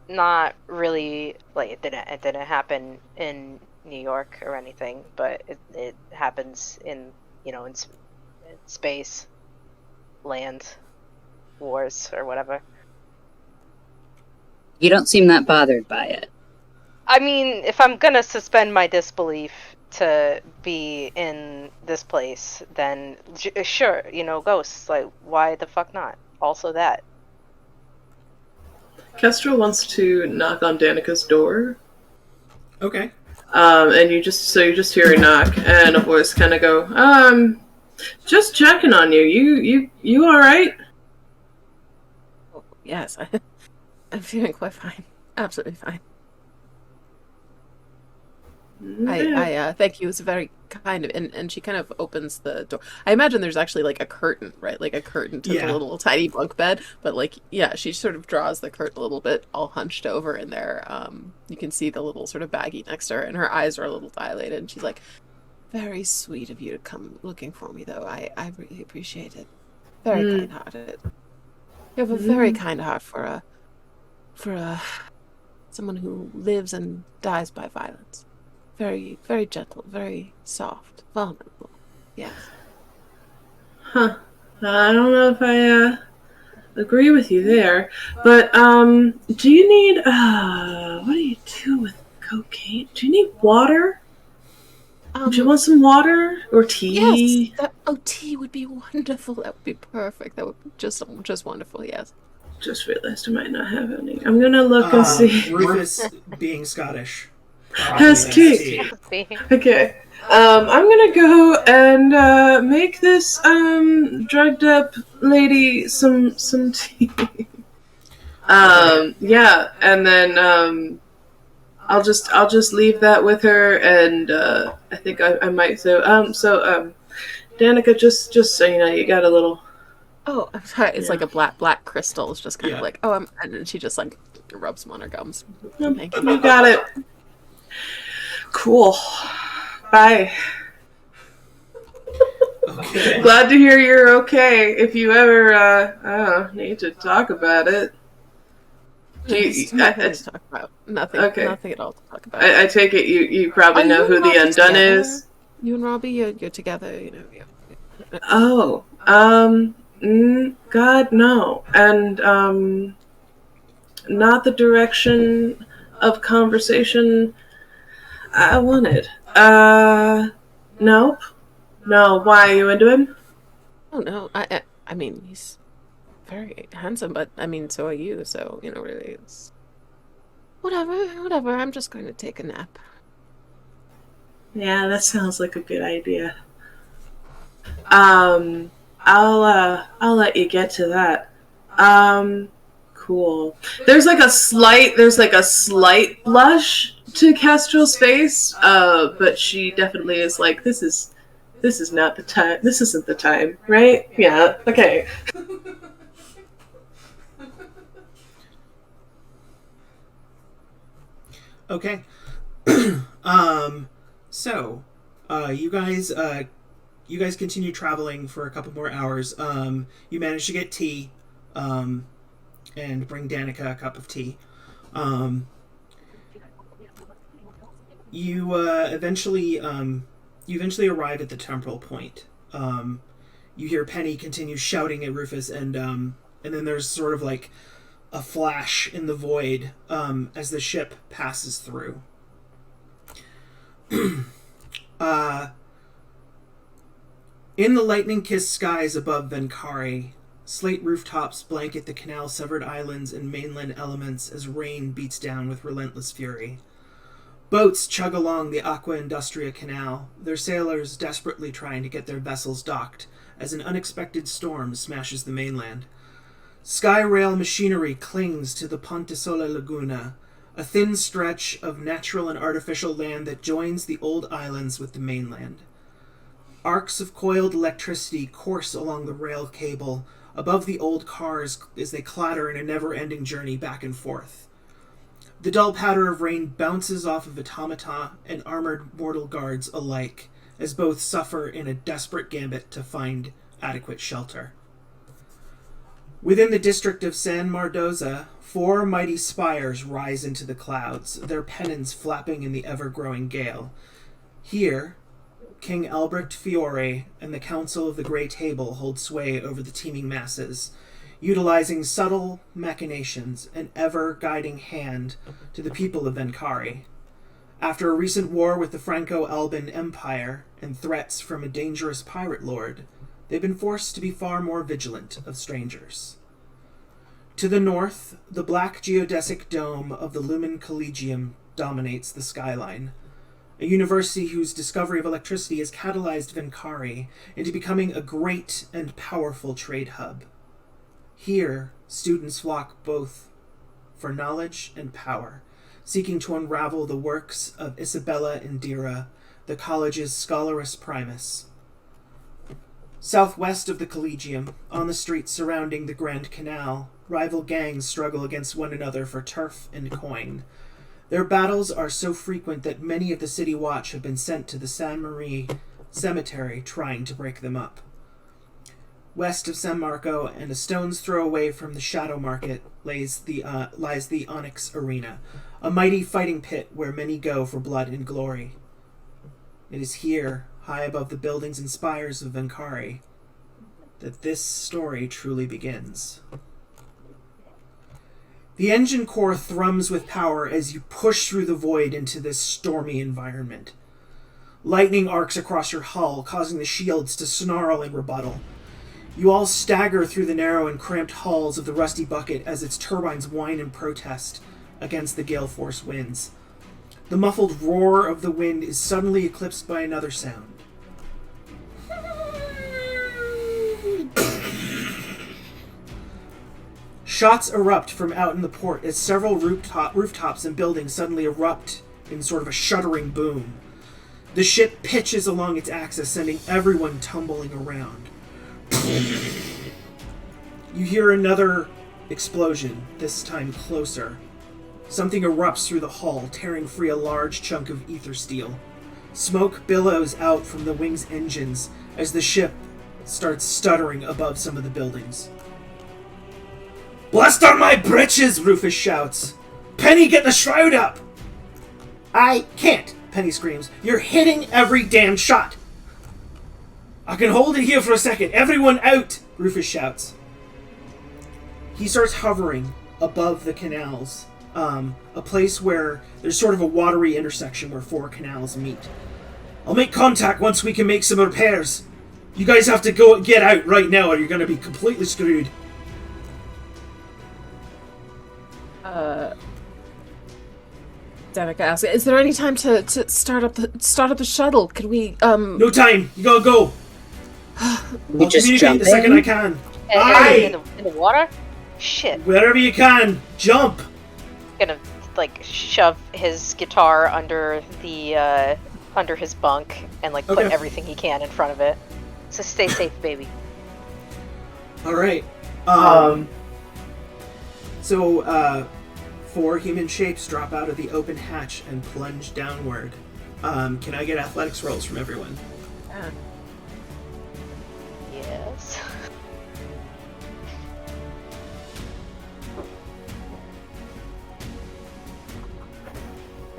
not really. Like, it didn't happen in New York or anything, but it happens in in space, land, wars or whatever. You don't seem that bothered by it. I mean, if I'm gonna suspend my disbelief to be in this place, then sure, ghosts. Like, why the fuck not? Also that. Kestrel wants to knock on Danica's door. Okay. And you just hear a knock and a voice kind of go, just checking on you. You all right? Oh, yes, I'm feeling quite fine. Absolutely fine. I thank you. It's very kind of, and she kind of opens the door. I imagine there's actually like a curtain, right? Like a curtain to the little tiny bunk bed. But like, yeah, she sort of draws the curtain a little bit, all hunched over in there. You can see the little sort of baggie next to her, and her eyes are a little dilated. And she's like, "Very sweet of you to come looking for me, though. I really appreciate it. Very kind-hearted. You have a very kind heart for someone who lives and dies by violence. Very, very gentle, very soft, vulnerable. Yes." Huh. I don't know if I agree with you there, but do you need what do you do with cocaine? Do you need water? Do you want some water or tea? Yes. Tea would be wonderful. That would be perfect. That would be just wonderful. Yes. Just realized I might not have any. I'm gonna look and see. Rufus, being Scottish, Has tea. See? Okay. I'm gonna go and make this drugged up lady some tea. Yeah, and then I'll just leave that with her, and I think I might say Danica, just so you know, you got a little. Oh, I'm sorry. It's like a black crystal. It's just kind of like, and then she just like rubs them on her gums. Thank you. You got it. Cool. Bye. Okay. Glad to hear you're okay. If you ever, I don't know, need to talk about it. There's nothing to talk about. Nothing. Okay. Nothing at all to talk about. I take it you probably Are know you who and the Robbie Undone together? is. You and Robbie, you're together. You know. Yeah. Oh, God, no. And, not the direction of conversation I wanted. Nope. No, why, are you into him? Oh no. I mean, he's very handsome, but I mean, so are you. So really, it's whatever. I'm just going to take a nap. Yeah, that sounds like a good idea. I'll let you get to that. Cool. There's like a slight blush to Kestrel's face, but she definitely is like, this is not the time. This isn't the time, right? Yeah. Okay. Okay. So, you guys continue traveling for a couple more hours. You manage to get tea, and bring Danica a cup of tea. You eventually arrive at the temporal point. You hear Penny continue shouting at Rufus, and then there's sort of like a flash in the void as the ship passes through. In the lightning-kissed skies above Venkari, slate rooftops blanket the canal-severed islands and mainland elements as rain beats down with relentless fury. Boats chug along the Aqua Industria Canal, their sailors desperately trying to get their vessels docked as an unexpected storm smashes the mainland. Sky rail machinery clings to the Ponte Sola Laguna, a thin stretch of natural and artificial land that joins the old islands with the mainland. Arcs of coiled electricity course along the rail cable above the old cars as they clatter in a never-ending journey back and forth. The dull patter of rain bounces off of automata and armored mortal guards alike, as both suffer in a desperate gambit to find adequate shelter. Within the district of San Mardoza, 4 mighty spires rise into the clouds, their pennons flapping in the ever-growing gale. Here, King Albrecht Fiore and the Council of the Grey Table hold sway over the teeming masses, utilizing subtle machinations and ever-guiding hand to the people of Venkari. After a recent war with the Franco-Alban Empire and threats from a dangerous pirate lord, they've been forced to be far more vigilant of strangers. To the north, the black geodesic dome of the Lumen Collegium dominates the skyline, a university whose discovery of electricity has catalyzed Venkari into becoming a great and powerful trade hub. Here, students flock both for knowledge and power, seeking to unravel the works of Isabella Indira, the college's scholarus primus. Southwest of the Collegium, on the streets surrounding the Grand Canal, rival gangs struggle against one another for turf and coin. Their battles are so frequent that many of the City Watch have been sent to the San Marie Cemetery trying to break them up. West of San Marco and a stone's throw away from the Shadow Market lies the Onyx Arena, a mighty fighting pit where many go for blood and glory. It is here, high above the buildings and spires of Venkari, that this story truly begins. The engine core thrums with power as you push through the void into this stormy environment. Lightning arcs across your hull, causing the shields to snarl in rebuttal. You all stagger through the narrow and cramped halls of the Rusty Bucket as its turbines whine in protest against the gale force winds. The muffled roar of the wind is suddenly eclipsed by another sound. Shots erupt from out in the port as several rooftops and buildings suddenly erupt in sort of a shuddering boom. The ship pitches along its axis, sending everyone tumbling around. You hear another explosion, this time closer. Something erupts through the hull, tearing free a large chunk of ether steel. Smoke billows out from the wing's engines as the ship starts stuttering above some of the buildings. "Blast on my britches!" Rufus shouts. "Penny, get the shroud up!" "I can't," Penny screams. "You're hitting every damn shot." "I can hold it here for a second. Everyone out!" Rufus shouts. He starts hovering above the canals, a place where there's sort of a watery intersection where 4 canals meet. "I'll make contact once we can make some repairs. You guys have to go get out right now or you're going to be completely screwed." Danica asks, "Is there any time to start up the shuttle? Could we "No time. You gotta go." "I'll just communicate jump the second in? I can." In the water? Shit. "Wherever you can. Jump." Gonna like shove his guitar under the under his bunk and like put Okay. everything he can in front of it. So stay safe, baby. All right. So 4 human shapes drop out of the open hatch and plunge downward. Can I get athletics rolls from everyone? Yeah. Yes.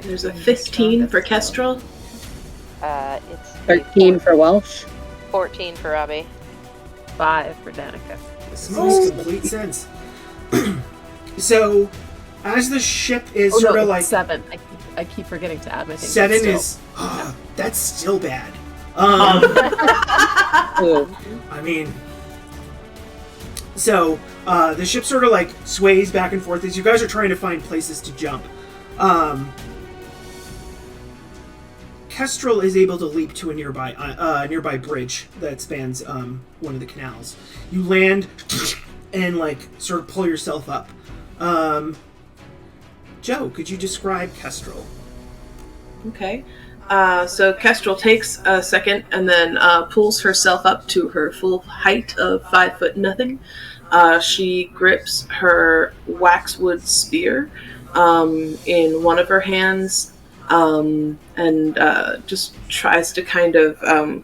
There's a 15 for Kestrel. It's 13 for Welsh. 14 for Robbie. 5 for Danica. This makes complete sense. So, as the ship is Oh, sort no, of like 7. I keep forgetting to add my thing. 7 but is that's still bad. Ooh. I mean, so the ship sort of like sways back and forth as you guys are trying to find places to jump. Kestrel is able to leap to a nearby bridge that spans one of the canals. You land and like sort of pull yourself up. Joe, could you describe Kestrel? Okay. So Kestrel takes a second and then pulls herself up to her full height of 5 foot nothing. She grips her waxwood spear in one of her hands and just tries to kind of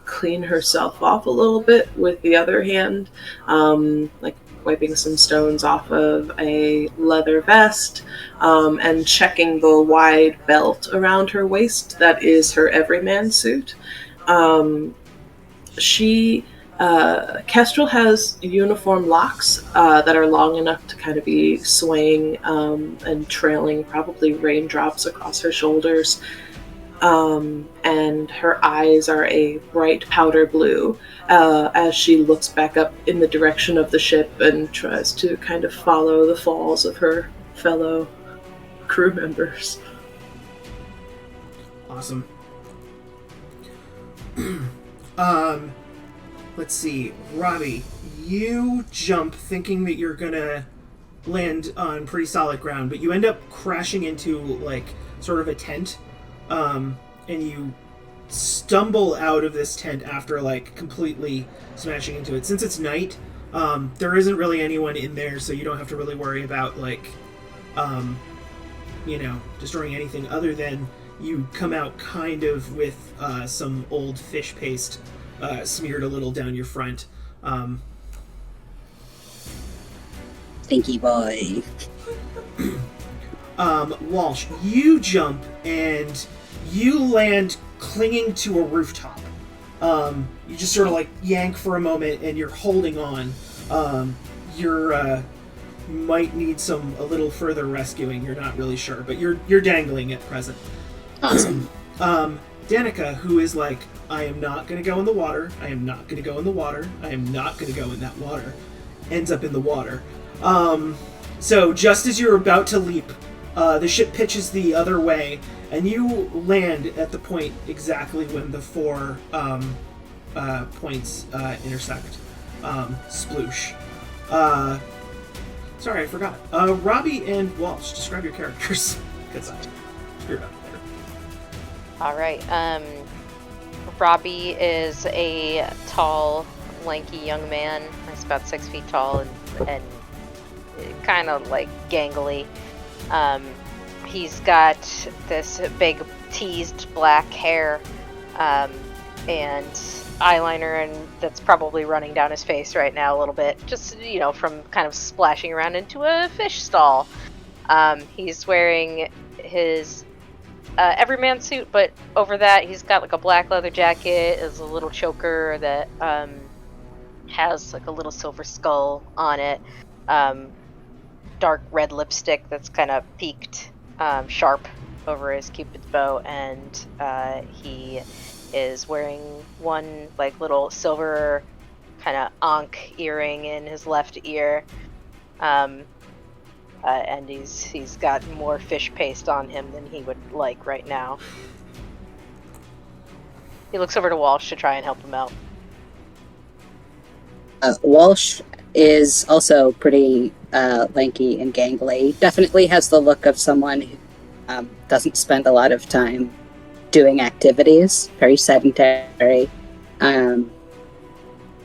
clean herself off a little bit with the other hand, like wiping some stones off of a leather vest and checking the wide belt around her waist that is her everyman suit. Kestrel has uniform locks that are long enough to kind of be swaying and trailing probably raindrops across her shoulders. And her eyes are a bright powder blue as she looks back up in the direction of the ship and tries to kind of follow the falls of her fellow crew members. Awesome. Let's see. Robbie, you jump thinking that you're gonna land on pretty solid ground, but you end up crashing into like sort of a tent, and you stumble out of this tent after like completely smashing into it. Since it's night, there isn't really anyone in there, so you don't have to really worry about like destroying anything other than you come out kind of with some old fish paste smeared a little down your front. Stinky boy. Walsh, you jump and you land clinging to a rooftop. You just sort of like yank for a moment and you're holding on. You might need a little further rescuing. You're not really sure, but you're dangling at present. Awesome. Danica, who is like, I am not going to go in the water. I am not going to go in the water. I am not going to go in that water. Ends up in the water. So just as you're about to leap, the ship pitches the other way, and you land at the point exactly when the 4 points intersect. Sploosh. Sorry, I forgot. Robbie and Walsh, describe your characters. Because I screwed up there. Alright, Robbie is a tall, lanky young man. He's about 6 feet tall and kind of like gangly. He's got this big teased black hair, and eyeliner, and that's probably running down his face right now a little bit, just from kind of splashing around into a fish stall. He's wearing his everyman suit, but over that he's got like a black leather jacket, is a little choker that has like a little silver skull on it, dark red lipstick that's kind of peaked sharp over his cupid's bow, and he is wearing one like little silver kind of ankh earring in his left ear, and he's got more fish paste on him than he would like right now. He looks over to Walsh to try and help him out. Walsh is also pretty lanky and gangly. Definitely has the look of someone who doesn't spend a lot of time doing activities. Very sedentary.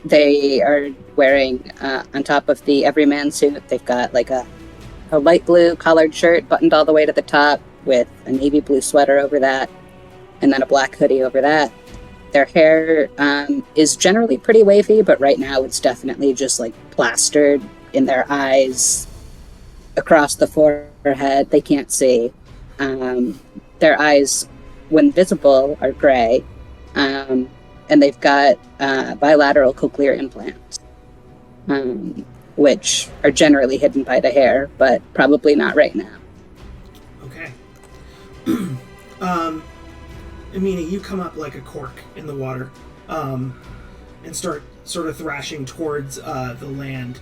They are wearing, on top of the everyman suit, they've got like a light blue collared shirt buttoned all the way to the top with a navy blue sweater over that, and then a black hoodie over that. Their hair is generally pretty wavy, but right now it's definitely just like plastered in their eyes, across the forehead. They can't see. Their eyes, when visible, are gray, and they've got bilateral cochlear implants, which are generally hidden by the hair, but probably not right now. Okay. Amina, you come up like a cork in the water, and start sort of thrashing towards the land.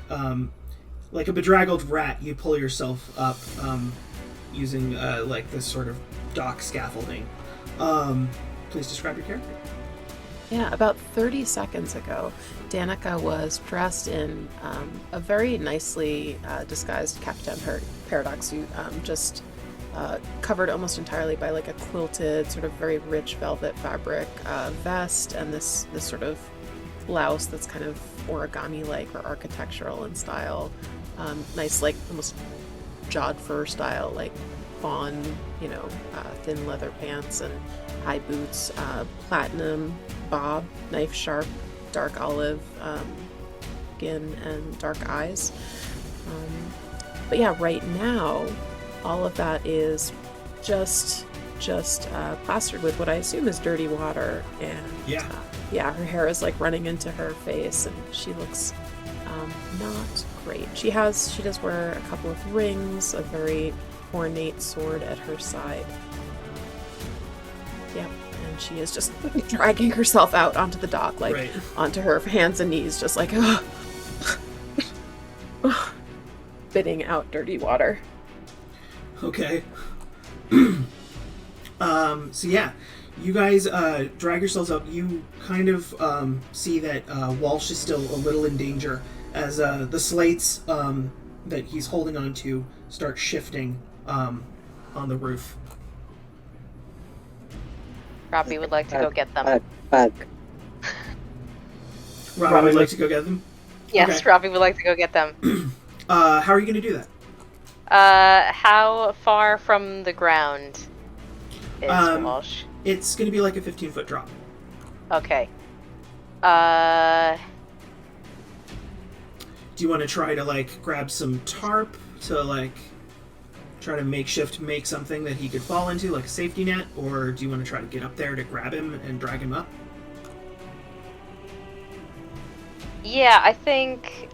Like a bedraggled rat, you pull yourself up using like this sort of dock scaffolding. Please describe your character. Yeah, about 30 seconds ago, Danica was dressed in a very nicely disguised Captain Paradox suit, just covered almost entirely by like a quilted, sort of very rich velvet fabric vest, and this sort of blouse that's kind of origami-like or architectural in style. Nice, like almost jod fur style, like fawn, thin leather pants and high boots, platinum bob, knife sharp, dark olive skin and dark eyes. But yeah, right now, all of that is just plastered with what I assume is dirty water, and her hair is like running into her face, and she looks not great. She does wear a couple of rings, a very ornate sword at her side. Yep, and she is just dragging herself out onto the dock, like onto her hands and knees, just like spitting out dirty water. Okay. So yeah, you guys drag yourselves up. You kind of see that Walsh is still a little in danger as the slates that he's holding on to start shifting on the roof. Robbie would like to go get them. Robbie would like to go get them? Yes, okay. Robbie would like to go get them. How are you going to do that? How far from the ground is Walsh? It's going to be like a 15-foot drop. Okay. Do you want to try to, like, grab some tarp to, like, try to make something that he could fall into, like a safety net? Or do you want to try to get up there to grab him and drag him up? Yeah, I think,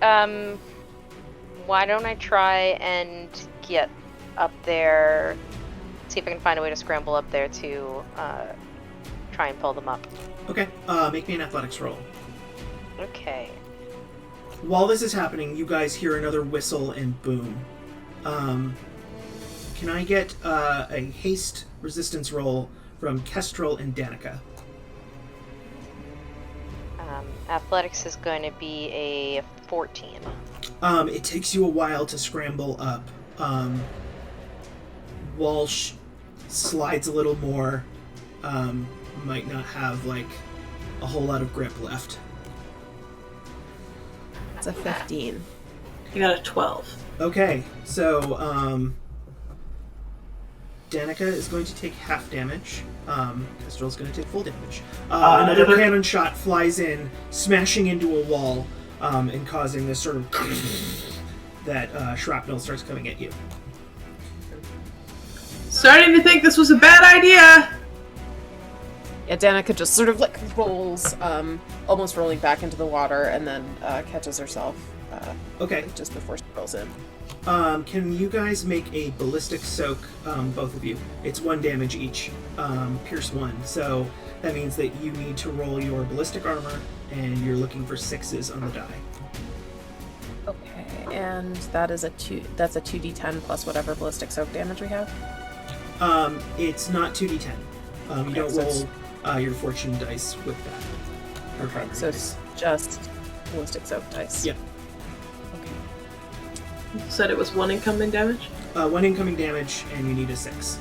why don't I try and get up there, see if I can find a way to scramble up there to try and pull them up. Okay, make me an athletics roll. Okay. While this is happening, you guys hear another whistle and boom. Can I get a haste resistance roll from Kestrel and Danica? Athletics is going to be a 14. It takes you a while to scramble up. Walsh slides a little more. Might not have, like, a whole lot of grip left. It's a 15. You got a 12. Okay, so, Danica is going to take half damage. Kestrel is going to take full damage. Another cannon shot flies in, smashing into a wall, and causing this sort of that shrapnel starts coming at you. Starting to think this was a bad idea. Yeah, Danica just sort of like rolls, almost rolling back into the water, and then catches herself. Okay. Just before she rolls in. Can you guys make a ballistic soak, both of you? It's 1 damage each, pierce 1. So that means that you need to roll your ballistic armor, and you're looking for 6s on the die. Okay, and that is that's a 2d10 plus whatever ballistic soak damage we have? It's not 2d10. You don't so roll your fortune dice with that. Or primary So dice. it's just ballistic soak dice. Yep. You said it was 1 incoming damage? 1 incoming damage, and you need a 6.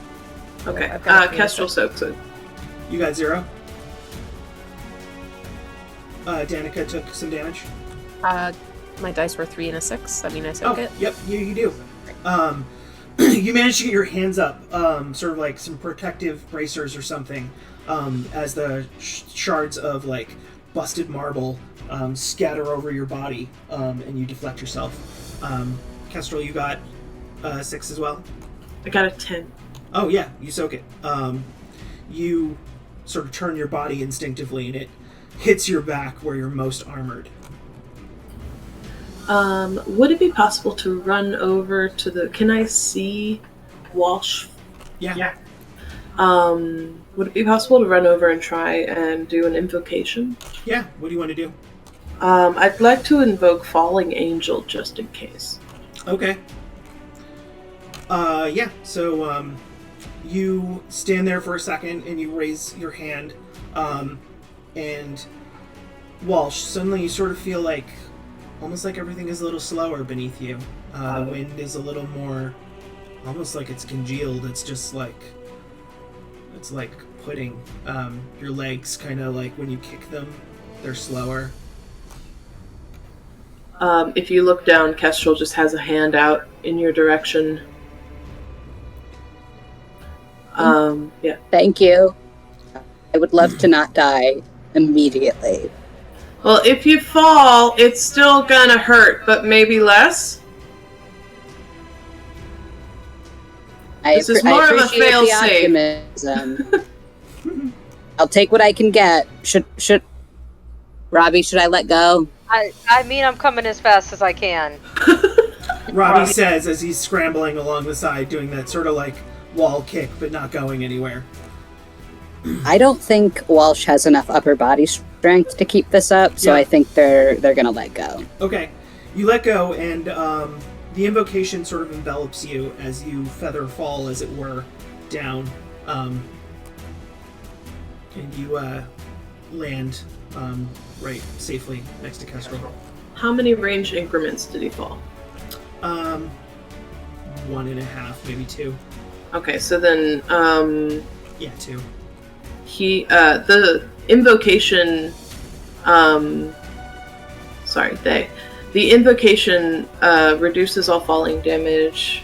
Okay. I've got a Kestrel soaks it. You got 0? Danica took some damage. My dice were 3 and a 6. I mean, I soak it. Yep, you do. You manage to get your hands up, sort of like some protective bracers or something, as the shards of like busted marble scatter over your body, and you deflect yourself. Kestrel, you got 6 as well? I got a 10. Oh yeah, you soak it. You sort of turn your body instinctively, and it hits your back where you're most armored. Would it be possible to run over to the... Can I see Walsh? Yeah. Would it be possible to run over and try and do an invocation? Yeah, what do you want to do? I'd like to invoke Falling Angel just in case. Okay. Yeah, so, you stand there for a second and you raise your hand, and Walsh, suddenly you sort of feel like, almost like everything is a little slower beneath you. The wind is a little more, almost like it's congealed. It's just like, it's like pudding. Your legs kind of like, when you kick them, they're slower. If you look down, Kestrel just has a hand out in your direction. Yeah. Thank you. I would love to not die immediately. Well, if you fall, it's still gonna hurt, but maybe less. This is more of a fail-safe. I'll take what I can get. Should Robbie? Should I let go? I mean, I'm coming as fast as I can. Robbie says as he's scrambling along the side, doing that sort of like wall kick, but not going anywhere. I don't think Walsh has enough upper body strength to keep this up, so Yeah. I think they're gonna let go. Okay, you let go, and the invocation sort of envelops you as you feather fall, as it were, down, and you like right safely next to Kestrel. How many range increments did he fall? 1.5, maybe 2. Okay, so then Yeah, 2. the invocation the invocation reduces all falling damage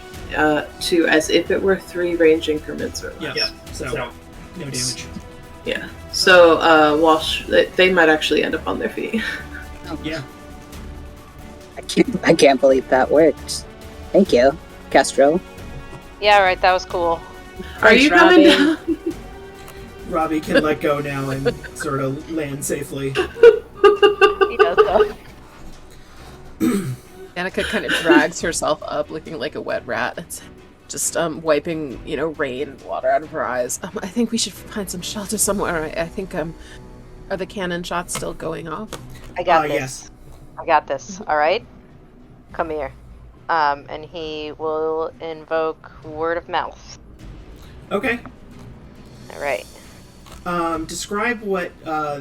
to as if it were 3 range increments or less. Yeah. So no damage. Yeah. So Walsh, they might actually end up on their feet. Yeah. I can't believe that worked. Thank you, Kestrel. Yeah, right, that was cool. Are you coming down? Robbie can let go now and sort of land safely. He does though. Danica kind of drags herself up, looking like a wet rat. It's just wiping, rain and water out of her eyes. I think we should find some shelter somewhere. I think are the cannon shots still going off? I got this. Yes. I got this. All right, come here. And he will invoke word of mouth. Okay. All right. Describe what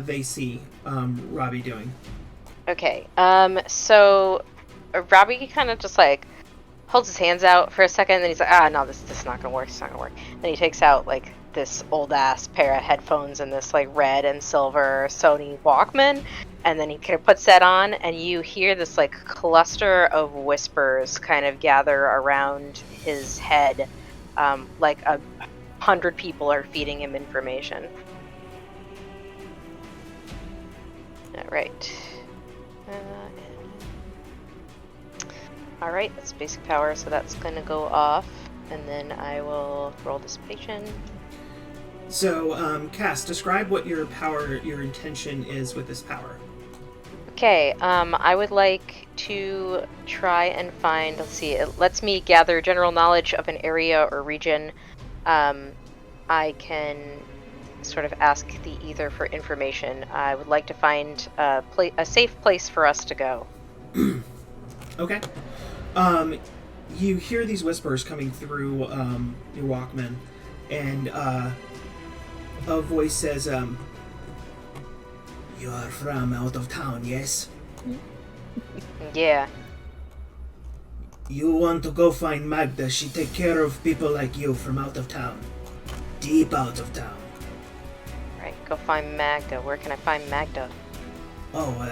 they see Robbie doing. Okay. So Robbie kind of just like holds his hands out for a second, and then he's like, no, this is not gonna work. It's not gonna work. Then he takes out like this old ass pair of headphones and this like red and silver Sony Walkman, and then he kind of puts that on, and you hear this like cluster of whispers kind of gather around his head, like a 100 people are feeding him information. Alright. Alright, that's basic power, so that's gonna go off. And then I will roll dissipation. So, Cass, describe what your intention is with this power. Okay, I would like to try and find, let's see, it lets me gather general knowledge of an area or region. I can sort of ask the ether for information. I would like to find a safe place for us to go. Okay. You hear these whispers coming through your Walkman, and a voice says, "You are from out of town, yes? Yeah. You want to go find Magda. She take care of people like you from out of town. Deep out of town." Right, go find Magda. Where can I find Magda? Oh,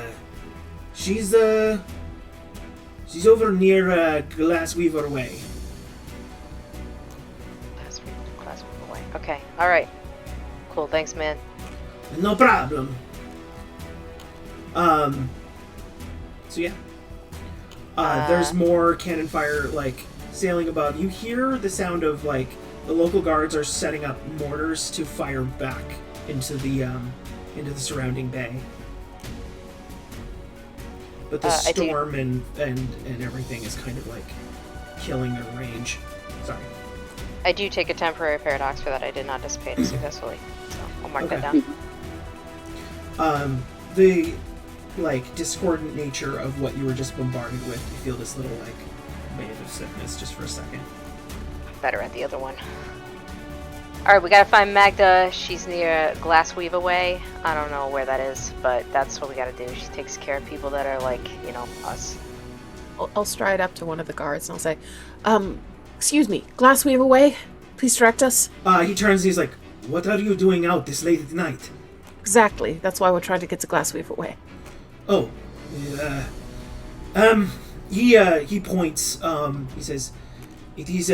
she's over near Glassweaver Way. Glassweaver Way. Okay, alright. Cool, thanks, man. No problem. So yeah. There's more cannon fire, like, sailing above. You hear the sound of, like, the local guards are setting up mortars to fire back into the surrounding bay. But the storm and everything is kind of, like, killing their range. Sorry. I do take a temporary paradox for that. I did not dissipate successfully. So I'll mark that down. The, like, discordant nature of what you were just bombarded with, you feel this little, like, wave of sickness just for a second. Better at the other one. Alright, we gotta find Magda. She's near Glassweaver Way. I don't know where that is, but that's what we gotta do. She takes care of people that are like, you know, us. I'll stride up to one of the guards and I'll say, excuse me, Glassweaver Way? Please direct us. He turns and he's like, "What are you doing out this late at night?" Exactly. That's why we're trying to get to Glassweaver Way. Oh, he points, he says, "It is,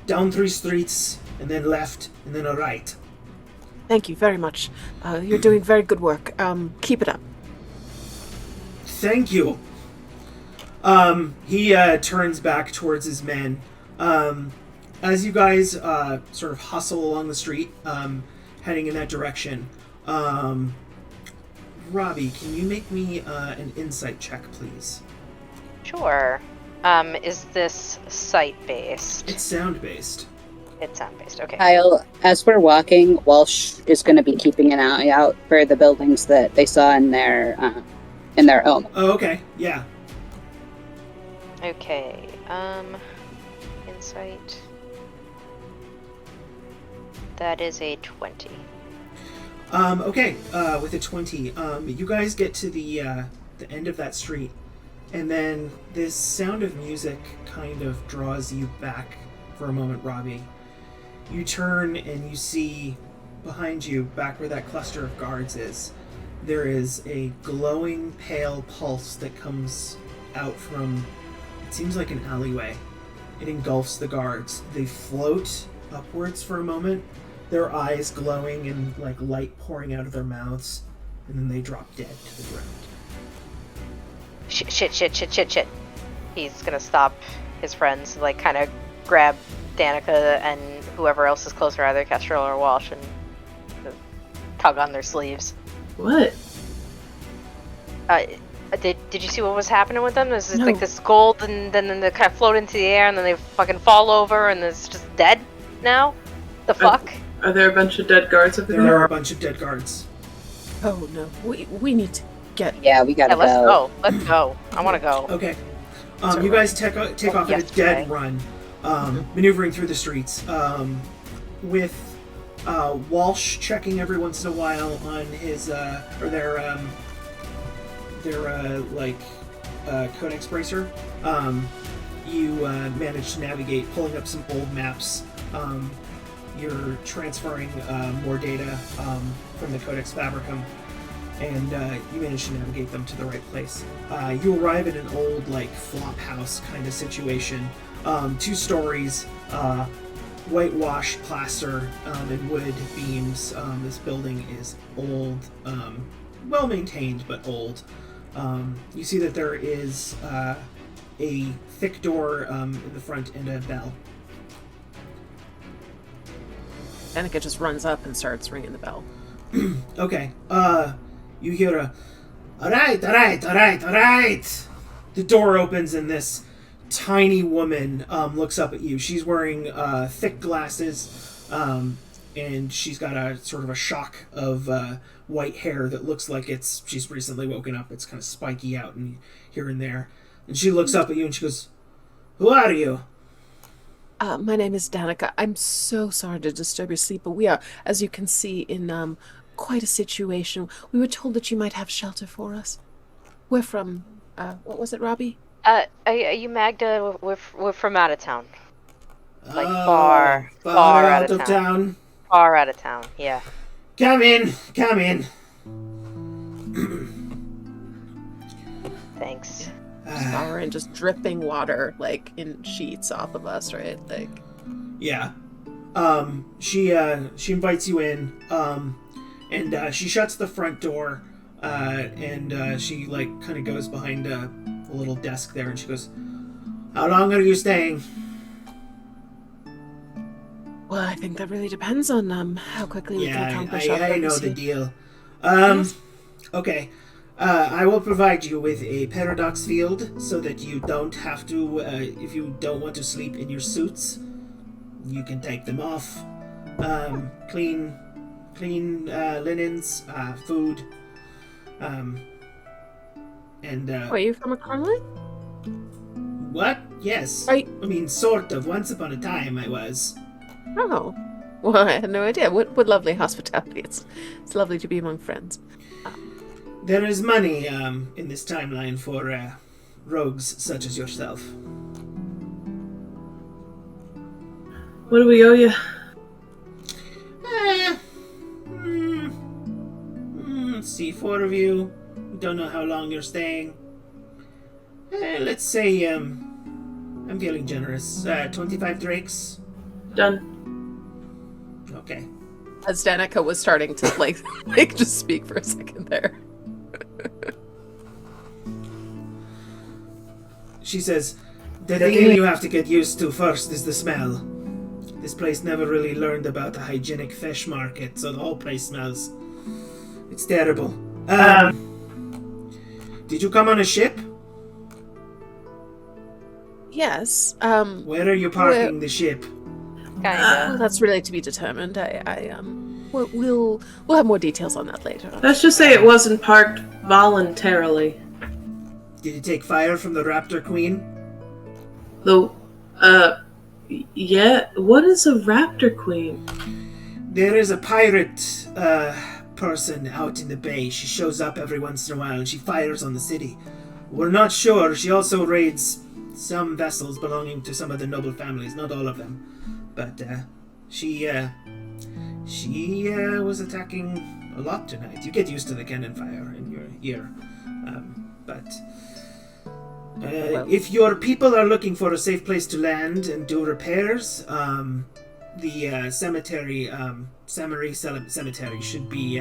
down 3 streets, and then left, and then a right." Thank you very much. You're doing very good work. Keep it up. Thank you. He turns back towards his men. As you guys sort of hustle along the street, heading in that direction, Robbie, can you make me an insight check, please? Sure. Is this site-based? It's sound-based. It's sound-based, okay. Kyle, as we're walking, Walsh is going to be keeping an eye out for the buildings that they saw in their home. Oh, okay. Yeah. Okay, insight. That is a 20. Okay, with a 20, you guys get to the end of that street, and then this sound of music kind of draws you back for a moment, Robbie. You turn and you see behind you, back where that cluster of guards is, there is a glowing pale pulse that comes out from, it seems like an alleyway. It engulfs the guards. They float upwards for a moment, their eyes glowing and like light pouring out of their mouths, and then they drop dead to the ground. Shit. He's gonna stop his friends, like kind of grab Danica and whoever else is closer, either Kestrel or Walsh, and tug on their sleeves. What? Did you see what was happening with them? There's No. like this gold, and then they kind of float into the air, and then they fucking fall over, and it's just dead now? The fuck? Are there a bunch of dead guards over There there? are a bunch of dead guards. Oh no, we need to get. Yeah, we gotta Yeah, let's go. go. Let's go. I want to go. Okay. You guys take off at a Yesterday. dead run, maneuvering through the streets, with Walsh checking every once in a while on his their codex bracer. You manage to navigate, pulling up some old maps. You're transferring more data from the Codex Fabricum, and you manage to navigate them to the right place. You arrive at an old, like, flop house kind of situation. 2 stories, whitewash plaster and wood beams. This building is old, well maintained but old. You see that there is a thick door in the front and a bell. Danica just runs up and starts ringing the bell. Okay. You hear a, all right. The door opens and this tiny woman looks up at you. She's wearing thick glasses, and she's got a sort of a shock of white hair that looks like she's recently woken up. It's kind of spiky out and here and there. And she looks up at you and she goes, "Who are you?" My name is Danica. I'm so sorry to disturb your sleep, but we are, as you can see, in quite a situation. We were told that you might have shelter for us. We're from, what was it, Robbie? Are you Magda? We're from out of town. Like far out of town. Far out of town, yeah. Come in. Thanks. Shower and just dripping water, like, in sheets off of us, right? Like, yeah. She invites you in, and she shuts the front door, and she, like, kind of goes behind a little desk there, and she goes, "How long are you staying?" well, I think that really depends on how quickly we can accomplish our I know purpose the here. deal. Yes. Okay. I will provide you with a paradox field so that you don't have to, if you don't want to sleep in your suits, you can take them off. Clean linens, food, and Are you from a colony? what? Yes. Are I mean, sort of. Once upon a time, I was. Oh. Well, I had no idea. What lovely hospitality. It's lovely to be among friends. There is money in this timeline for rogues such as yourself. What do we owe you? Let's see, 4 of you. Don't know how long you're staying. Let's say I'm feeling generous. 25 drakes. Done. Okay. As Danica was starting to like just speak for a second there. She says, "The thing you have to get used to first is the smell. This place never really learned about a hygienic fish market, so the whole place smells. It's terrible. Did you come on a ship? Yes. Where are you parking the ship?" Well, that's really to be determined. We'll have more details on that later. Let's just say it wasn't parked voluntarily. Did it take fire from the Raptor Queen? Yeah. What is a raptor queen? There is a pirate person out in the bay. She shows up every once in a while and she fires on the city. We're not sure. She also raids some vessels belonging to some of the noble families, not all of them. But she was attacking a lot tonight. You get used to the cannon fire in your ear. If your people are looking for a safe place to land and do repairs, the cemetery, Samari Cemetery should be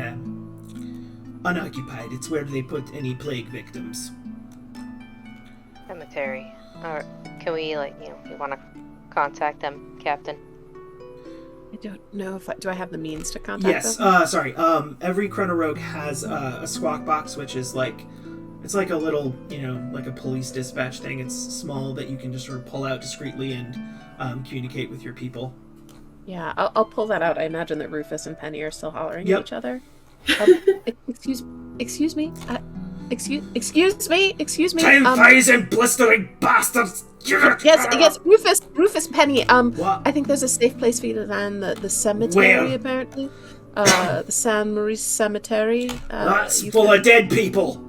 unoccupied. It's where they put any plague victims. Cemetery. Alright. Can we, we want to contact them, Captain? I don't know if do I have the means to contact them? Yes. Sorry. Every Chrono Rogue has a squawk box, which is it's like a little, like a police dispatch thing. It's small that you can just sort of pull out discreetly and communicate with your people. Yeah, I'll pull that out. I imagine that Rufus and Penny are still hollering at each other. Excuse me. Excuse me. 10,000 blistering bastards! Yes, Rufus, Penny. What? I think there's a safe place for you to land. The cemetery, Where? apparently. The San Maurice Cemetery. That's full of dead people.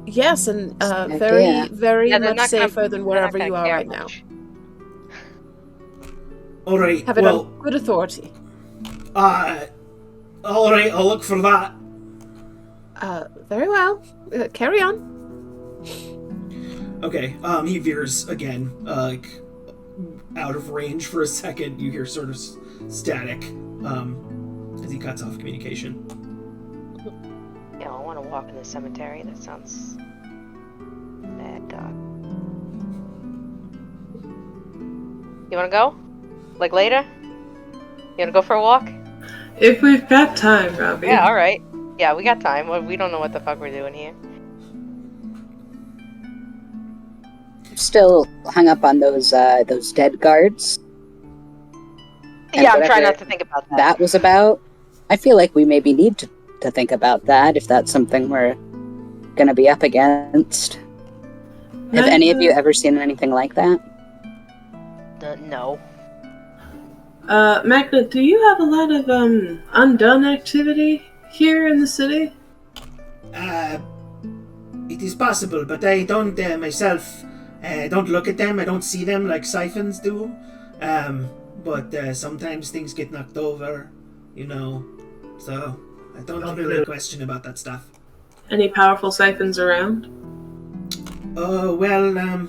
Yes, and Yeah. very Yeah, they're much not gonna- safer than they're not wherever gonna you are care right now. much. All right. Have it Well, on good authority. all right. I'll look for that. Very well. Carry on. Okay. He veers again, out of range for a second. You hear sort of static as he cuts off communication. Yeah, I want to walk in the cemetery. That sounds bad, dog. You want to go? Like later? You want to go for a walk? If we've got time, Robbie. Yeah, all right. Yeah, we got time. Well, we don't know what the fuck we're doing here. Still hung up on those dead guards. And Yeah, I'm trying whatever not to think about that. that was about. I feel like we maybe need to think about that if that's something we're going to be up against. Have any of you ever seen anything like that? No. Magna, do you have a lot of undone activity here in the city? It is possible, but I don't myself. I don't look at them. I don't see them like siphons do. But sometimes things get knocked over, you know. So I don't really question about that stuff. Any powerful siphons around? Well,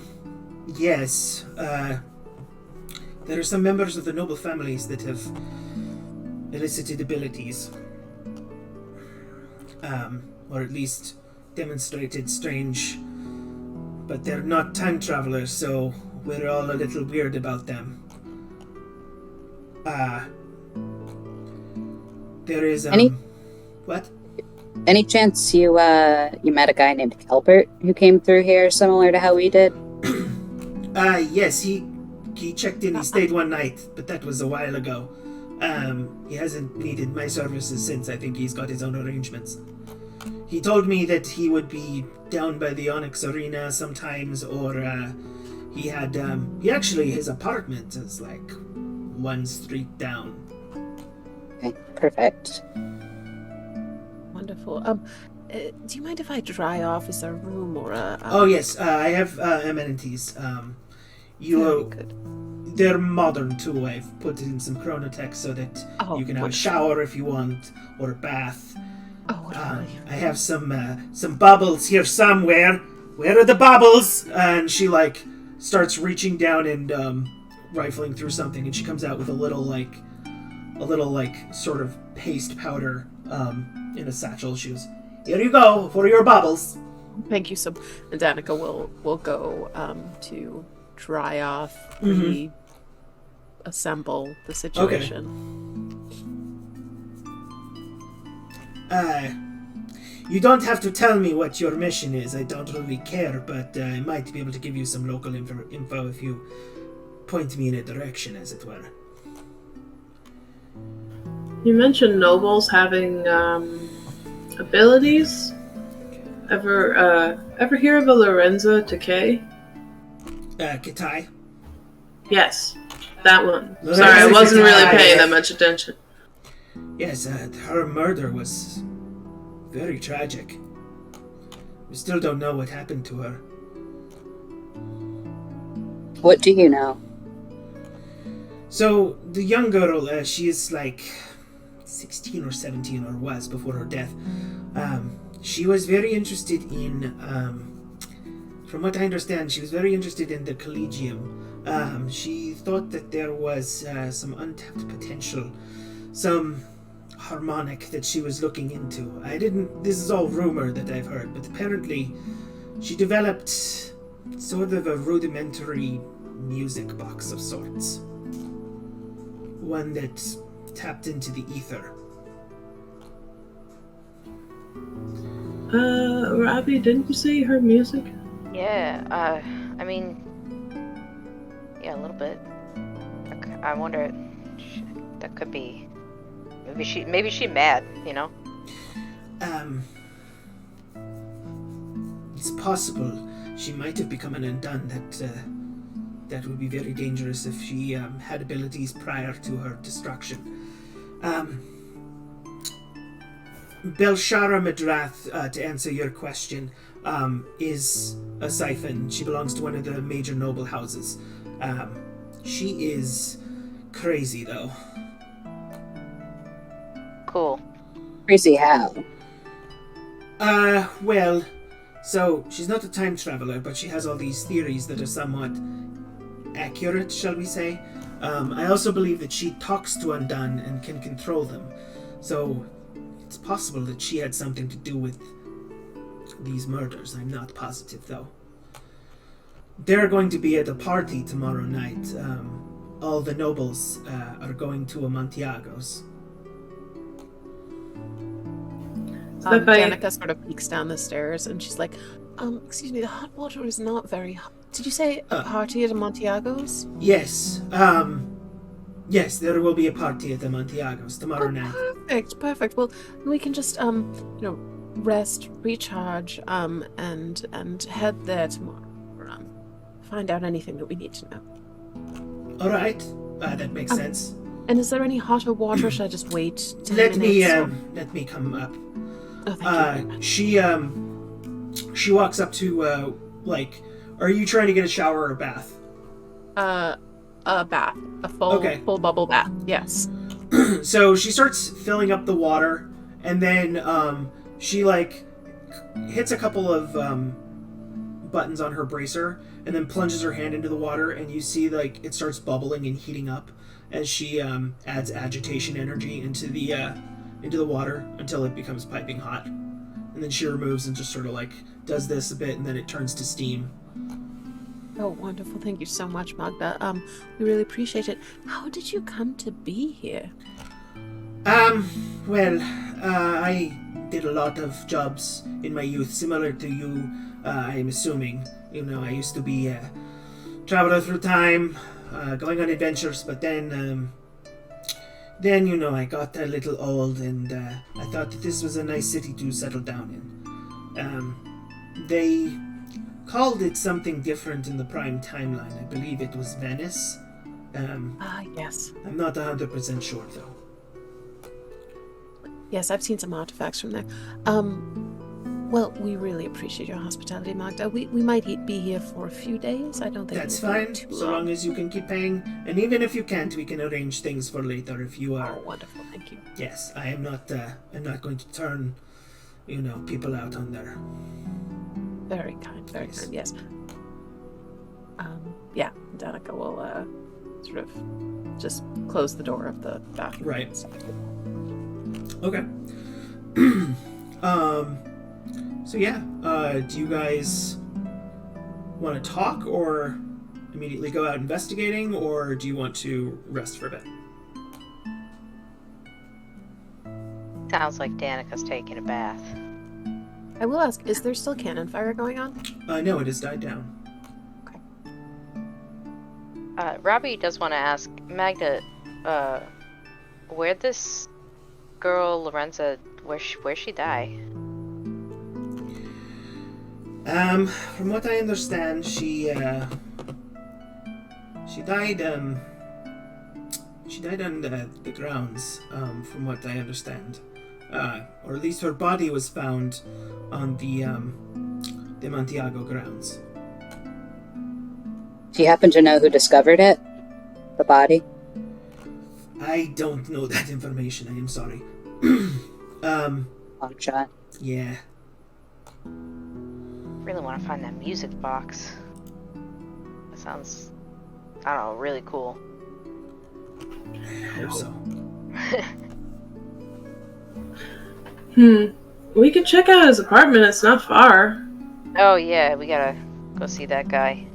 yes. There are some members of the noble families that have elicited abilities. Or at least demonstrated strange. But they're not time travelers, so we're all a little weird about them. There is, What? Any chance you met a guy named Kelbert who came through here similar to how we did? Yes, he checked in, he stayed one night, but that was a while ago. He hasn't needed my services since. I think he's got his own arrangements. He told me that he would be down by the Onyx Arena sometimes, or he actually, his apartment is like one street down. Okay, perfect. Wonderful. Do you mind if I dry off? Is there a room or a... Oh, yes, I have amenities. Very good. They're modern, too. I've put in some chronotech so that you can have a shower if you want, or a bath. Oh, I have some bubbles here somewhere. Where are the bubbles? And she starts reaching down and rifling through something, and she comes out with a little sort of paste powder in a satchel. She goes, "Here you go for your bubbles." Thank you so much. And Danica will go to dry off, reassemble the situation. You don't have to tell me what your mission is. I don't really care, but I might be able to give you some local info if you point me in a direction, as it were. You mentioned nobles having abilities. Ever hear of a Lorenza Takei? Kitai? Yes, that one. Lorenza Sorry, I wasn't really Kitai, paying yes. that much attention. Yes, her murder was very tragic. We still don't know what happened to her. What do you know? So, the young girl, she is like 16 or 17, or was before her death. She was very interested in, from what I understand, she was very interested in the Collegium. She thought that there was some untapped potential, some harmonic that she was looking into. This is all rumor that I've heard, but apparently she developed sort of a rudimentary music box of sorts. One that tapped into the ether. Robbie, didn't you say you heard music? Yeah, I mean... Yeah, a little bit. I wonder... That could be... Maybe she's mad, you know? It's possible she might have become an undone. That would be very dangerous if she had abilities prior to her destruction. Belshara Madrath, to answer your question, is a siphon. She belongs to one of the major noble houses. She is crazy, though. Cool. Crazy how? Well, so she's not a time traveler, but she has all these theories that are somewhat accurate, shall we say. I also believe that she talks to Undone and can control them. So it's possible that she had something to do with these murders. I'm not positive, though. They're going to be at a party tomorrow night. All the nobles are going to Amontillagos. Danica sort of peeks down the stairs and she's like, excuse me, the hot water is not very hot. Did you say a party at Amontillagos? Yes. Yes, there will be a party at Amontillagos tomorrow night. Perfect. Well, we can just, rest, recharge, and head there tomorrow. Find out anything that we need to know. All right. That makes sense. And is there any hotter water? Should I just wait 10 Let minutes? me come up. Oh, thank you very much. She walks up to are you trying to get a shower or a bath? A bath. A full bubble bath. Yes. So she starts filling up the water, and then she hits a couple of buttons on her bracer, and then plunges her hand into the water, and you see it starts bubbling and heating up as she adds agitation energy into the water until it becomes piping hot, and then she removes and just sort of does this a bit, and then it turns to steam. Oh, wonderful. Thank you so much, Magda. We really appreciate it. How did you come to be here? Well, I did a lot of jobs in my youth, similar to you, I'm assuming. I used to be a traveler through time, going on adventures, but then I got a little old, and I thought that this was a nice city to settle down in. They called it something different in the Prime timeline. I believe it was Venice. Yes. I'm not 100% sure, though. Yes, I've seen some artifacts from there. Well, we really appreciate your hospitality, Magda. We might be here for a few days. I don't think that's it'll be fine, too so long as you can keep paying. And even if you can't, we can arrange things for later if you are. Oh, wonderful. Thank you. Yes, I'm not going to turn, people out on their. Very kind, yes. Yeah, Danica will sort of just close the door of the bathroom. Right. Okay. So yeah, do you guys want to talk or immediately go out investigating, or do you want to rest for a bit? Sounds like Danica's taking a bath. I will ask, is there still cannon fire going on? No, it has died down. Okay. Robbie does want to ask Magda, where'd this girl Lorenza, where'd she die? From what I understand, she died on the grounds, from what I understand. Or at least her body was found on the Amontillado grounds. Do you happen to know who discovered it? The body? I don't know that information, I am sorry. Long shot. Yeah. Really want to find that music box. That sounds, I don't know, really cool. I hope so. We could check out his apartment. It's not far. Oh yeah, we gotta go see that guy.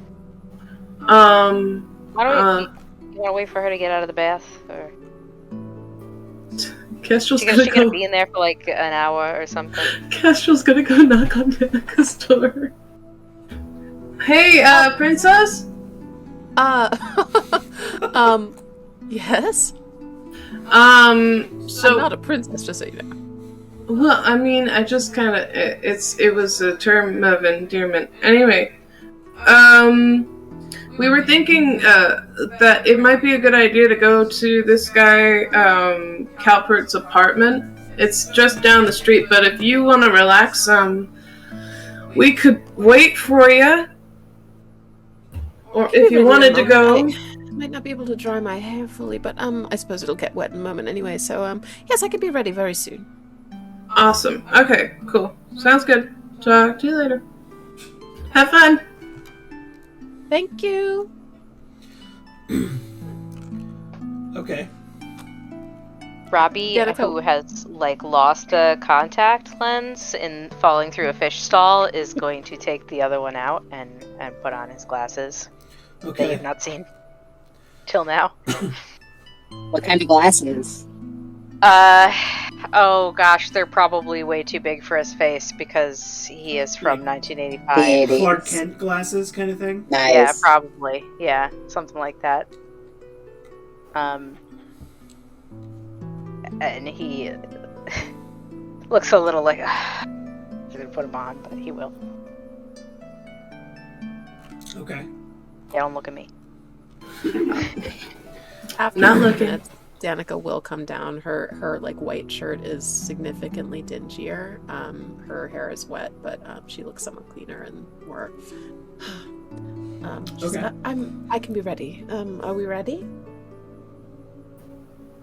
Why don't you want to wait for her to get out of the bath, or Kestrel's she gonna gonna be in there for like an hour or something? Kestrel's gonna go knock on Danica's door. Hey, princess? Yes? So I'm not a princess, just so you know. Well, I mean, I just kind of it was a term of endearment. Anyway, we were thinking that it might be a good idea to go to this guy Calpert's apartment. It's just down the street, but if you want to relax, we could wait for you. Or if you wanted to go. I might not be able to dry my hair fully, but I suppose it'll get wet in a moment anyway. So yes, I could be ready very soon. Awesome. Okay, cool. Sounds good. Talk to you later. Have fun. Thank you. Okay. Robbie, Danica- who has lost a contact lens in falling through a fish stall, is going to take the other one out and put on his glasses that Okay. you've not seen till now. What kind of glasses? Oh gosh, they're probably way too big for his face because he is from 1985. The Clark 80s. Kent glasses kind of thing? Nice. Yeah, probably. Yeah, something like that. And he looks a little like I'm gonna put him on, but he will. Okay. Yeah, don't look at me. After Not a few looking. minutes, Danica will come down. Her white shirt is significantly dingier. Her hair is wet, but she looks somewhat cleaner and more. She's Okay. I can be ready. Are we ready?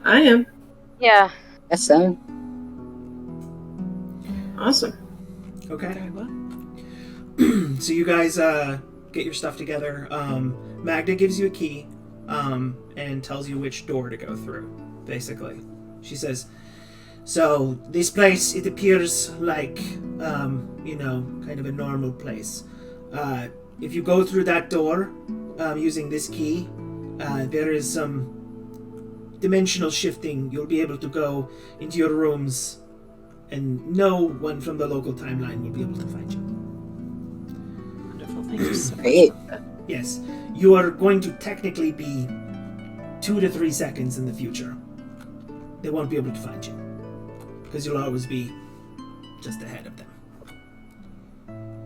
I am. Yeah. Guess so. Awesome. Okay. Very well. So you guys get your stuff together. Magda gives you a key and tells you which door to go through, basically. She says, so this place, it appears like, kind of a normal place. If you go through that door using this key, there is some dimensional shifting. You'll be able to go into your rooms and no one from the local timeline will be able to find you. Wonderful. Thank you so much. Great. Yes, you are going to technically be 2 to 3 seconds in the future. They won't be able to find you because you'll always be just ahead of them.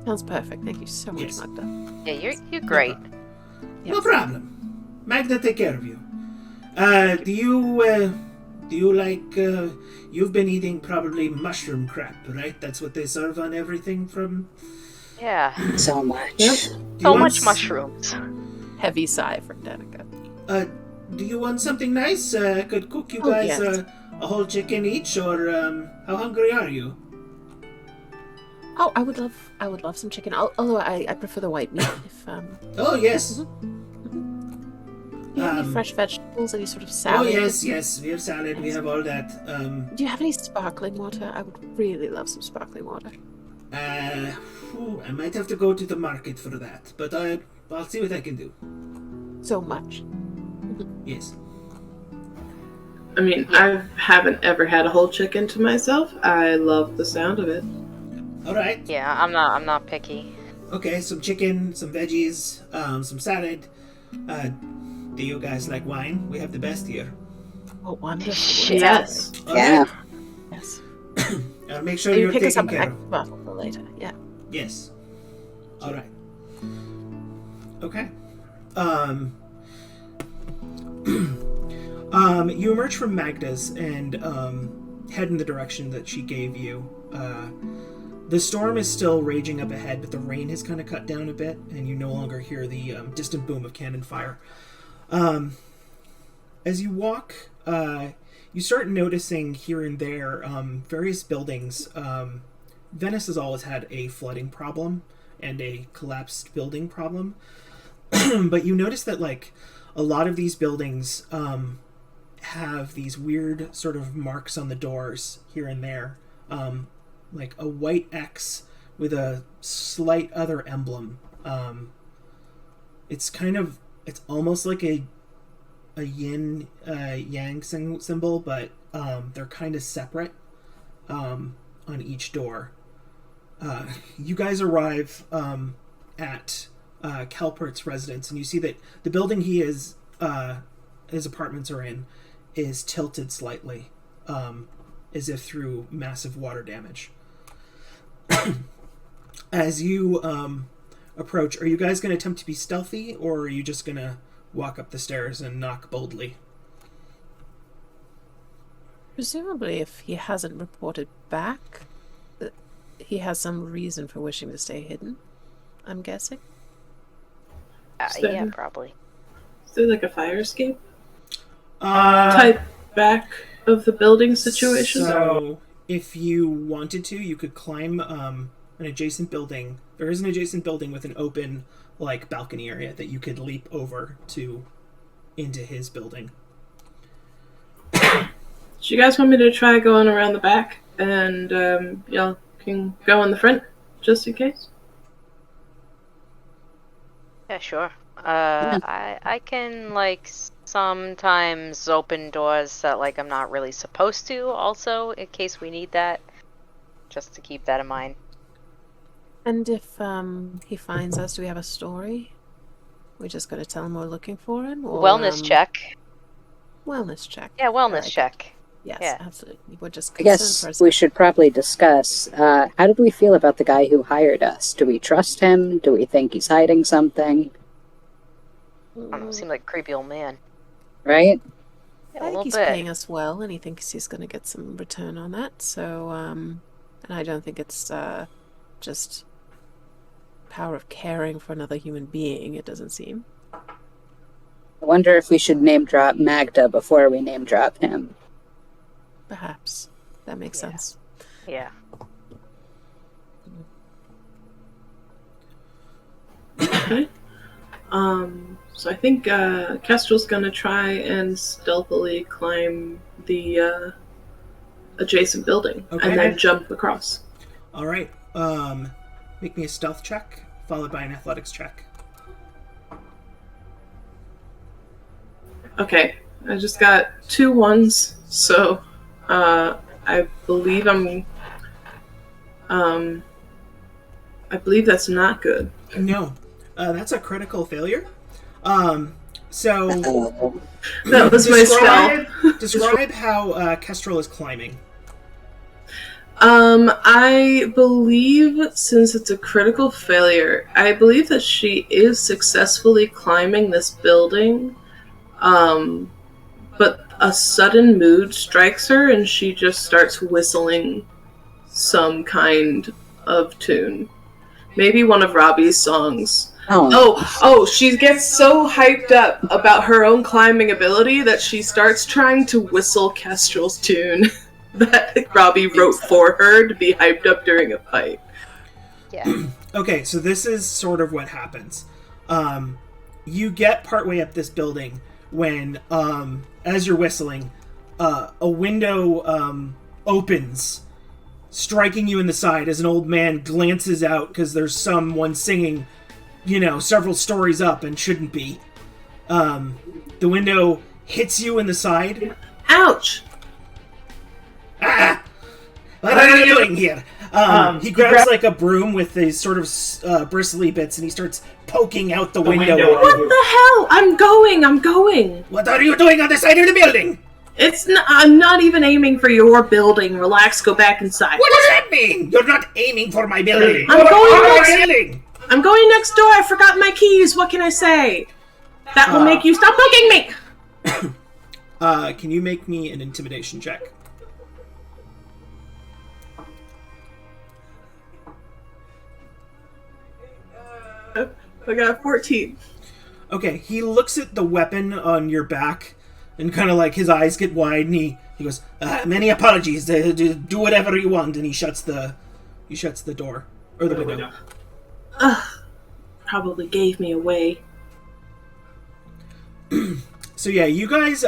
Sounds perfect. Thank you so much, Yes. Magda. Yeah, you're great. No problem. Magda, take care of you. Do you like? You've been eating probably mushroom crap, right? That's what they serve on everything from. Yeah. So much. Yep. Do you So want much s- mushrooms. Heavy sigh from Danica. Do you want something nice? I could cook you Oh, guys yes. a whole chicken each, or how hungry are you? Oh, I would love some chicken. Although I prefer the white meat. If Oh yes. do you have any fresh vegetables? Any sort of Oh salad? yes. We have salad. We have all that. Do you have any sparkling water? I would really love some sparkling water. I might have to go to the market for that, but I'll see what I can do. So much. Yes. I mean, I haven't ever had a whole chicken to myself. I love the sound of it. All right. Yeah, I'm not picky. Okay, some chicken, some veggies, some salad. Do you guys like wine? We have the best here. Oh, wonderful. Yes. All Yeah. right. Yes. Make sure You you're pick us taken up an care of. extra bottle for later. Yeah. Yes. All right. Okay. You emerge from Magda's and head in the direction that she gave you. The storm is still raging up ahead, but the rain has kind of cut down a bit, and you no longer hear the distant boom of cannon fire. As you walk, you start noticing here and there various buildings. Venice has always had a flooding problem and a collapsed building problem, but you notice that a lot of these buildings have these weird sort of marks on the doors here and there, like a white X with a slight other emblem. It's almost like a yin yang symbol, but they're kind of separate on each door. You guys arrive at Calpert's residence, and you see that the building his apartments are in is tilted slightly, as if through massive water damage. As you approach, are you guys going to attempt to be stealthy, or are you just going to walk up the stairs and knock boldly? Presumably, if he hasn't reported back, he has some reason for wishing to stay hidden. I'm guessing. Yeah, probably. Is there like a fire escape Uh, type back of the building situation? So, if you wanted to, you could climb an adjacent building. There is an adjacent building with an open, balcony area that you could leap over to into his building. Do you guys want me to try going around the back and y'all can go in the front just in case? Yeah, sure. I can like sometimes open doors that like I'm not really supposed to. Also, in case we need that, just to keep that in mind. And if he finds us, do we have a story? We're just going to tell him we're looking for him? Or, Wellness check. Wellness check. Yeah, wellness Very good. check. Yes, Yeah. absolutely. We're just I concerned guess for a we second. should probably discuss, how did we feel about the guy who hired us? Do we trust him? Do we think he's hiding something? I don't know, seemed like a creepy old man. Right? Yeah, I a think little he's bit. paying us well, and he thinks he's going to get some return on that. So, and I don't think it's just power of caring for another human being. It doesn't seem. I wonder if we should name drop Magda before we name drop him. Perhaps that makes Yeah. sense. Yeah. Okay. So I think Kestrel's gonna try and stealthily climb the adjacent building Okay. and then jump across. All right. Make me a stealth check, followed by an athletics check. Okay, I just got 2 1s, so I believe I believe that's not good. No, that's a critical failure. So That was my stealth. describe how Kestrel is climbing. I believe, since it's a critical failure, I believe that she is successfully climbing this building, but a sudden mood strikes her and she just starts whistling some kind of tune. Maybe one of Robbie's songs. Oh, she gets so hyped up about her own climbing ability that she starts trying to whistle Kestrel's tune that Robbie wrote for her to be hyped up during a fight. Yeah. Okay, so this is sort of what happens. You get partway up this building when, as you're whistling, a window opens, striking you in the side as an old man glances out because there's someone singing, several stories up and shouldn't be. The window hits you in the side. Ouch! Ah! What are you doing here? He grabs like a broom with these sort of bristly bits and he starts poking out the window. What the hell? I'm going! What are you doing on the side of the building? I'm not even aiming for your building. Relax, go back inside. What does that mean? You're not aiming for my building. I'm You're going on my next- building. I'm going next door. I forgot my keys. What can I say? That will make you stop poking me! Can you make me an intimidation check? I got 14. Okay, he looks at the weapon on your back and kind of like his eyes get wide and he goes, many apologies, do whatever you want, and he shuts the door, or the window. Probably gave me away. So yeah, you guys,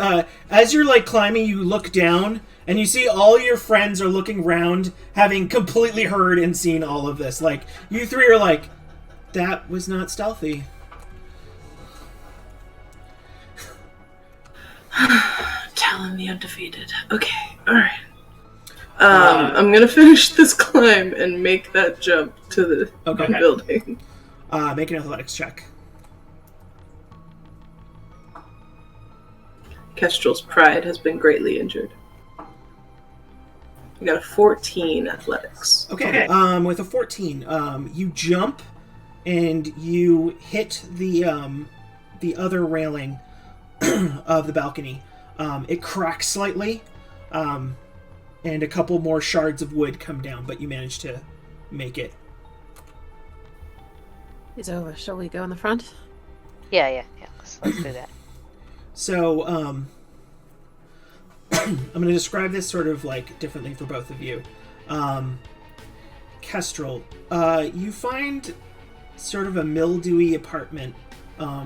as you're like climbing, you look down and you see all your friends are looking round, having completely heard and seen all of this. Like, you three are like, that was not stealthy. Talon the undefeated. Okay, alright. I'm gonna finish this climb and make that jump to the building. Make an athletics check. Kestrel's pride has been greatly injured. I got a 14 athletics. Okay. With a 14, you jump and you hit the other railing of the balcony. It cracks slightly, and a couple more shards of wood come down, but you manage to make it. It's over. Shall we go in the front? Yeah. Let's do that. So, I'm going to describe this sort of like differently for both of you. Kestrel, you find sort of a mildewy apartment.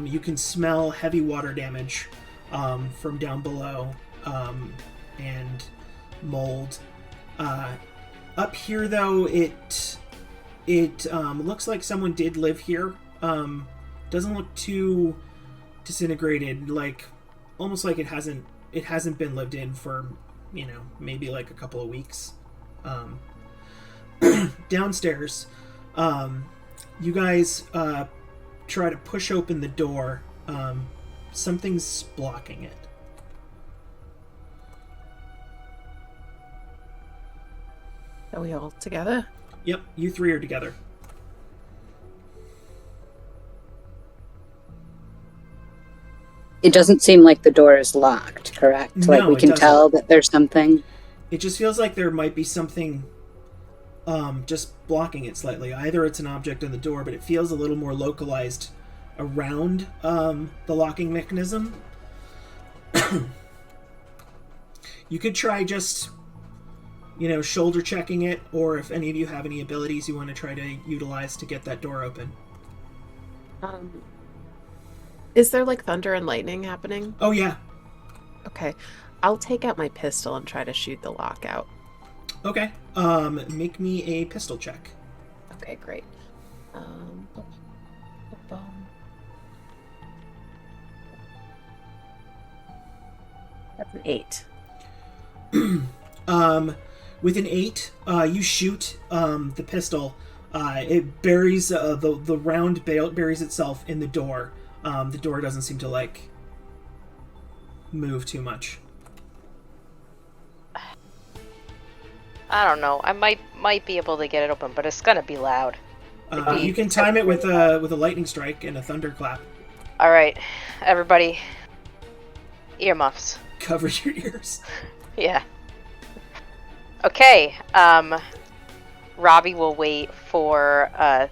You can smell heavy water damage. from down below, and mold. Up here, though, it looks like someone did live here. Doesn't look too disintegrated, like almost like it hasn't been lived in for, maybe like a couple of weeks. Downstairs, you guys try to push open the door. Something's blocking it. Are we all together? Yep, you three are together. It doesn't seem like the door is locked, correct? No, like we it can doesn't. tell that there's something. It just feels like there might be something just blocking it slightly. Either it's an object on the door, but it feels a little more localized around the locking mechanism. You could try just, shoulder checking it, or if any of you have any abilities you want to try to utilize to get that door open. Is there like thunder and lightning happening? Oh, yeah. Okay. I'll take out my pistol and try to shoot the lock out. Okay. Make me a pistol check. Okay, great. That's an 8. With an 8, you shoot the pistol. It buries the round buries itself in the door. The door doesn't seem to move too much. I don't know. I might be able to get it open, but it's gonna be loud. You can time it with a lightning strike and a thunderclap. All right, everybody, earmuffs. Cover your ears. Yeah. Okay. Robbie will wait for a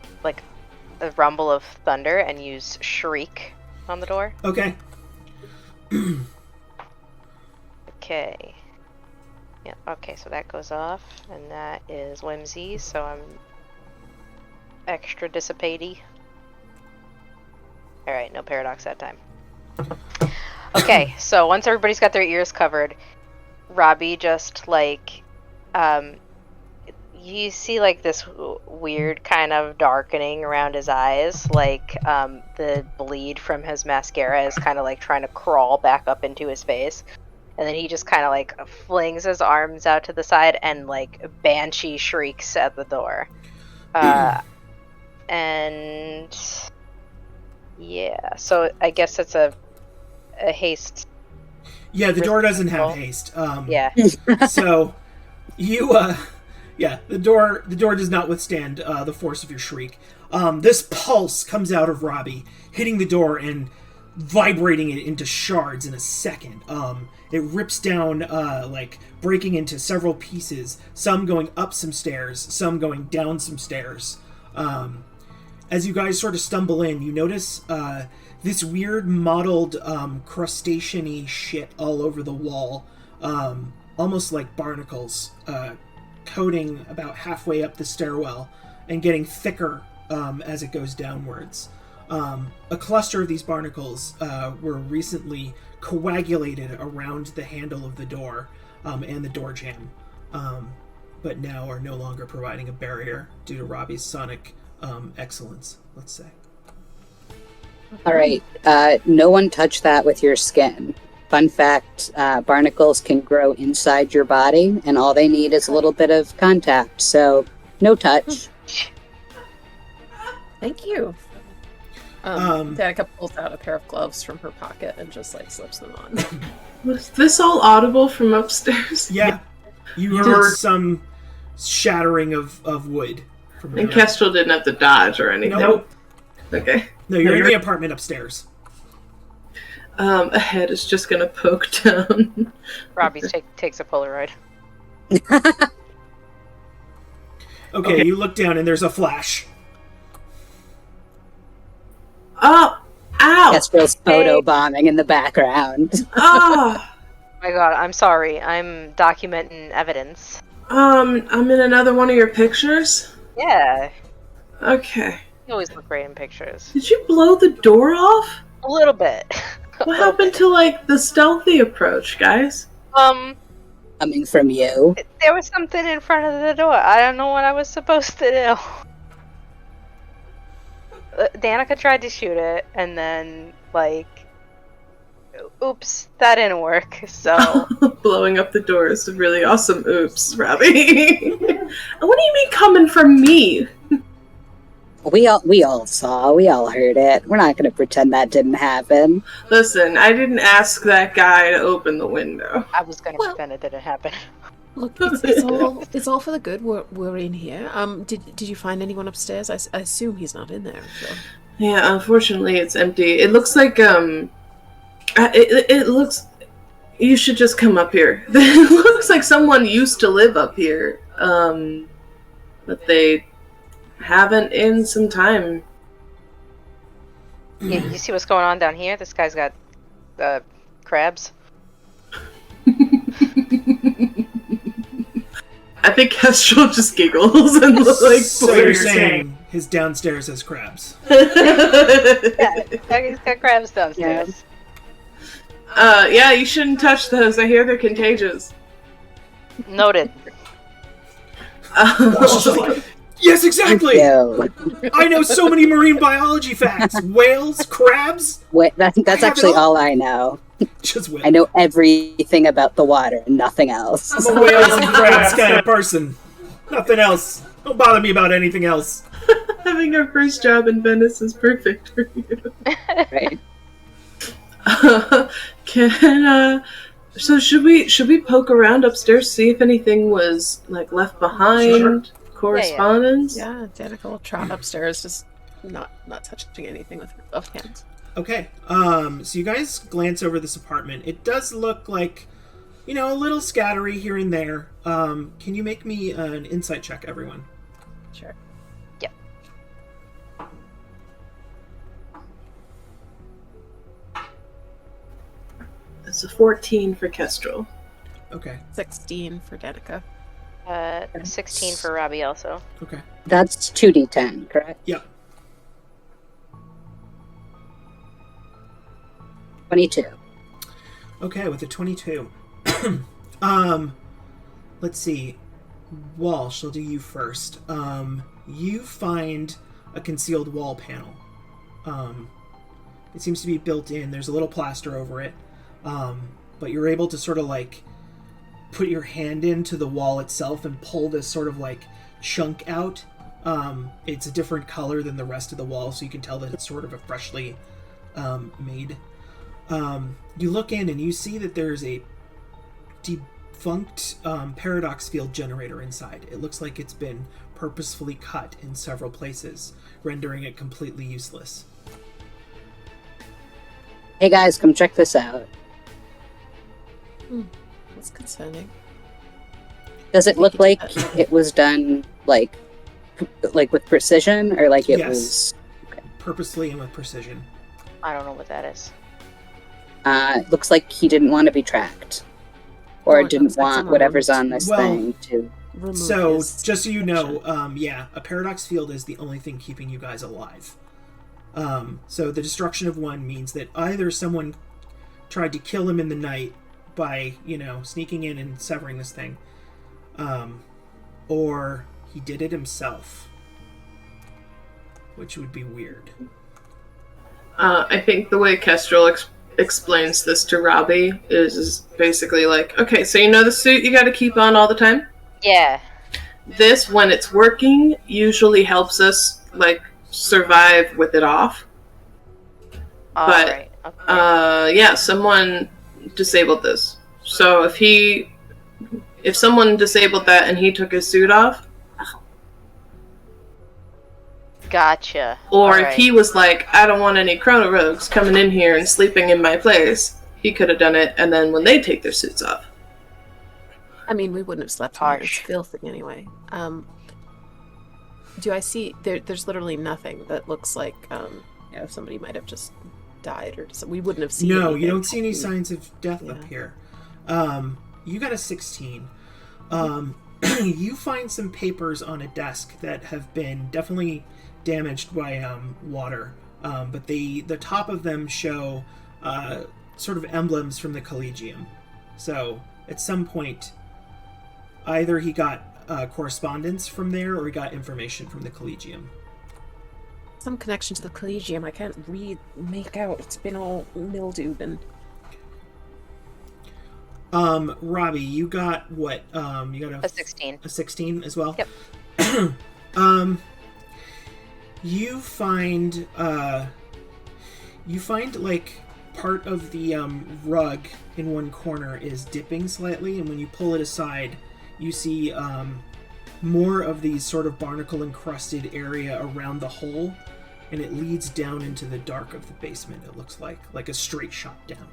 rumble of thunder and use shriek on the door. Okay. Okay. Yeah. Okay. So that goes off, and that is whimsy. So I'm extra dissipatey. All right. No paradox that time. Okay. So once everybody's got their ears covered, Robbie just you see this weird kind of darkening around his eyes, the bleed from his mascara is kind of trying to crawl back up into his face, and then he just kind of flings his arms out to the side and banshee shrieks at the door. And yeah, so I guess it's a haste. Yeah, the door doesn't have haste. Yeah. So you yeah, the door does not withstand the force of your shriek. This pulse comes out of Robbie, hitting the door and vibrating it into shards in a second. It rips down, breaking into several pieces, some going up some stairs, some going down some stairs. As you guys sort of stumble in, you notice this weird mottled crustacean-y shit all over the wall, almost like barnacles, coating about halfway up the stairwell and getting thicker as it goes downwards. A cluster of these barnacles were recently coagulated around the handle of the door and the door jamb, but now are no longer providing a barrier due to Robbie's sonic excellence, let's say. All right. No one touch that with your skin. Fun fact, barnacles can grow inside your body, and all they need is a little bit of contact, so no touch. Thank you. Danica pulls out a pair of gloves from her pocket and just slips them on. Was this all audible from upstairs? Yeah. You heard some shattering of wood. And Kestrel didn't have to dodge or anything? Nope. Okay. No, you're in the apartment upstairs. A head is just gonna poke down. Robbie takes a Polaroid. Okay, you look down and there's a flash. Oh! Ow! Kestrel's photo bombing in the background. Oh! My God, I'm sorry. I'm documenting evidence. I'm in another one of your pictures? Yeah. Okay. You always look great in pictures. Did you blow the door off? A little bit. What happened to, like, the stealthy approach, guys? Coming from you. There was something in front of the door. I don't know what I was supposed to do. Danica tried to shoot it, and then, like, oops, that didn't work, so... Blowing up the door is a really awesome oops, Robbie. What do you mean coming from me? We all saw, we all heard it. We're not going to pretend that didn't happen. Listen, I didn't ask that guy to open the window. I was gonna pretend it didn't happen. Look, it's all for the good. We're in here. Did you find anyone upstairs? I assume he's not in there. So. Yeah, unfortunately, it's empty. It looks like it looks. You should just come up here. It looks like someone used to live up here, but they haven't in some time. Yeah, you see what's going on down here? This guy's got crabs. I think Kestrel just giggles and like. So you're saying his downstairs has crabs? Yeah, he's got crabs downstairs. Yeah, you shouldn't touch those. I hear they're contagious. Noted. Yes, exactly! Thank I know so many marine biology facts. Whales, crabs. Wait, that's actually all I know. Just whales. I know everything about the water and nothing else. I'm a whales and crabs kind of person. Nothing else. Don't bother me about anything else. Having our first job in Venice is perfect for you. Right. So should we poke around upstairs, see if anything was like left behind? Sure. Correspondence? Yeah, Danica will trot upstairs, just not touching anything with both hands. Okay. So you guys glance over this apartment. It does look like, a little scattery here and there. Can you make me an insight check, everyone? Sure. Yep. That's a 14 for Kestrel. Okay. 16 for Danica. 16 for Robbie also. Okay. That's 2d10, correct? Yep. 22. Okay, with a 22. Let's see. Walsh, I'll do you first. You find a concealed wall panel. It seems to be built in. There's a little plaster over it. But you're able to sort of like put your hand into the wall itself and pull this sort of like chunk out. It's a different color than the rest of the wall, so you can tell that it's sort of a freshly made. You look in and you see that there's a defunct paradox field generator inside. It looks like it's been purposefully cut in several places, rendering it completely useless. Hey guys, come check this out. That's concerning. Does it look like it was done like with precision, or like it Yes. was Purposely and with precision. I don't know what that is. It looks like he didn't want to be tracked, or Oh, it didn't looks like want someone whatever's to- on this well, thing to. Remove So, his just so you know, connection. a paradox field is the only thing keeping you guys alive. So the destruction of one means that either someone tried to kill him in the night by, sneaking in and severing this thing, or he did it himself, which would be weird. I think the way Kestrel explains this to Robbie is basically like, okay, so you know the suit you gotta keep on all the time? Yeah. This, when it's working, usually helps us, like, survive with it off. But, Alright. Okay. Yeah, someone disabled this. So if someone disabled that and he took his suit off, Gotcha. or if Alright. he was like, I don't want any Chrono Rogues coming in here and sleeping in my place, he could have done it, and then when they take their suits off. I mean, we wouldn't have slept in it. It's Harsh. filthy anyway. Do I see... There's literally nothing that looks like, somebody might have just died or we wouldn't have seen No, anything. you don't see any signs of death up Yeah. here. You got a 16. You find some papers on a desk that have been definitely damaged by water, but the top of them show sort of emblems from the Collegium. So at some point, either he got correspondence from there or he got information from the Collegium. Some connection to the Collegium. I can't make out. It's been all mildewed and... Robbie, you got what? You got A 16. A 16 as well? Yep. You find like part of the rug in one corner is dipping slightly, and when you pull it aside, you see more of these sort of barnacle encrusted area around the hole, and it leads down into the dark of the basement. It looks like a straight shot down.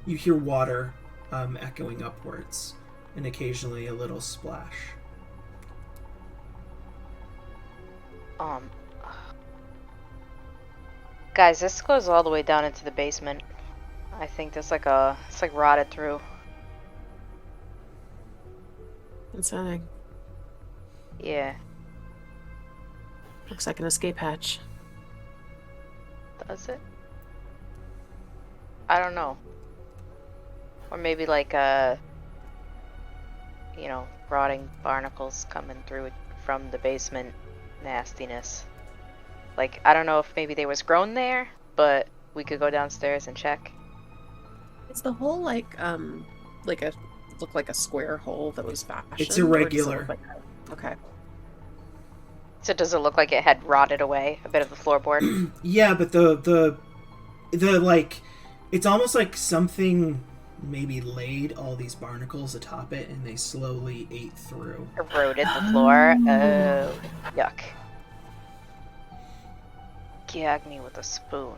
You hear water echoing upwards, and occasionally a little splash. Guys, this goes all the way down into the basement. I think there's it's like rotted through. Insane. Yeah. Looks like an escape hatch. Does it? I don't know. Or maybe like rotting barnacles coming through from the basement nastiness. Like, I don't know if maybe they was grown there, but we could go downstairs and check. Is the hole like a square hole that was fashioned? It's irregular. Or does it look like okay. So does it look like it had rotted away a bit of the floorboard? Yeah, but the like, it's almost like something maybe laid all these barnacles atop it, and they slowly ate through. Eroded the floor. Oh, yuck. Gag me with a spoon.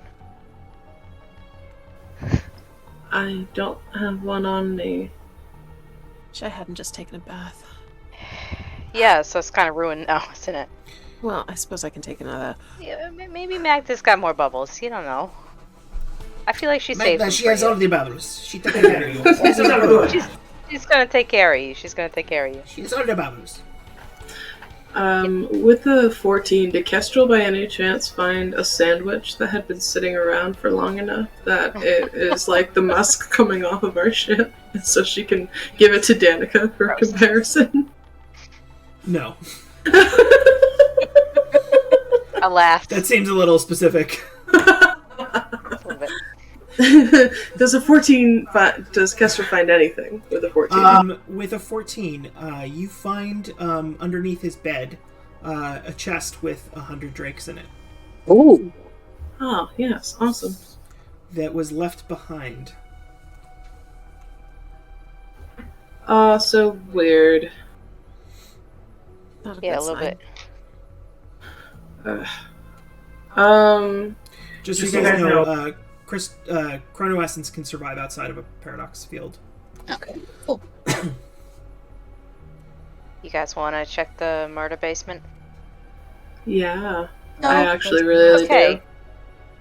I don't have one on me. Wish I hadn't just taken a bath. Yeah, so it's kind of ruined now, isn't it? Well, I suppose I can take another. Yeah, maybe Magda's got more bubbles. You don't know. I feel like she's safe. She has all the bubbles. She takes care of you. She's gonna take care of you. She's gonna take care of you. She has all the bubbles. With a 14, did Kestrel by any chance find a sandwich that had been sitting around for long enough that it is like the musk coming off of our ship, so she can give it to Danica for comparison? No. I laughed. That seems a little specific. Does Kestrel find anything with a 14? With a 14, you find underneath his bed a chest with 100 drakes in it. Ooh. Oh, yes, awesome. That was left behind. So weird. Not a Yeah, good a little sign. bit. Just so you guys know, Chrono Essence can survive outside of a paradox field. Okay. Cool. You guys want to check the murder basement? Yeah. No, I actually really okay.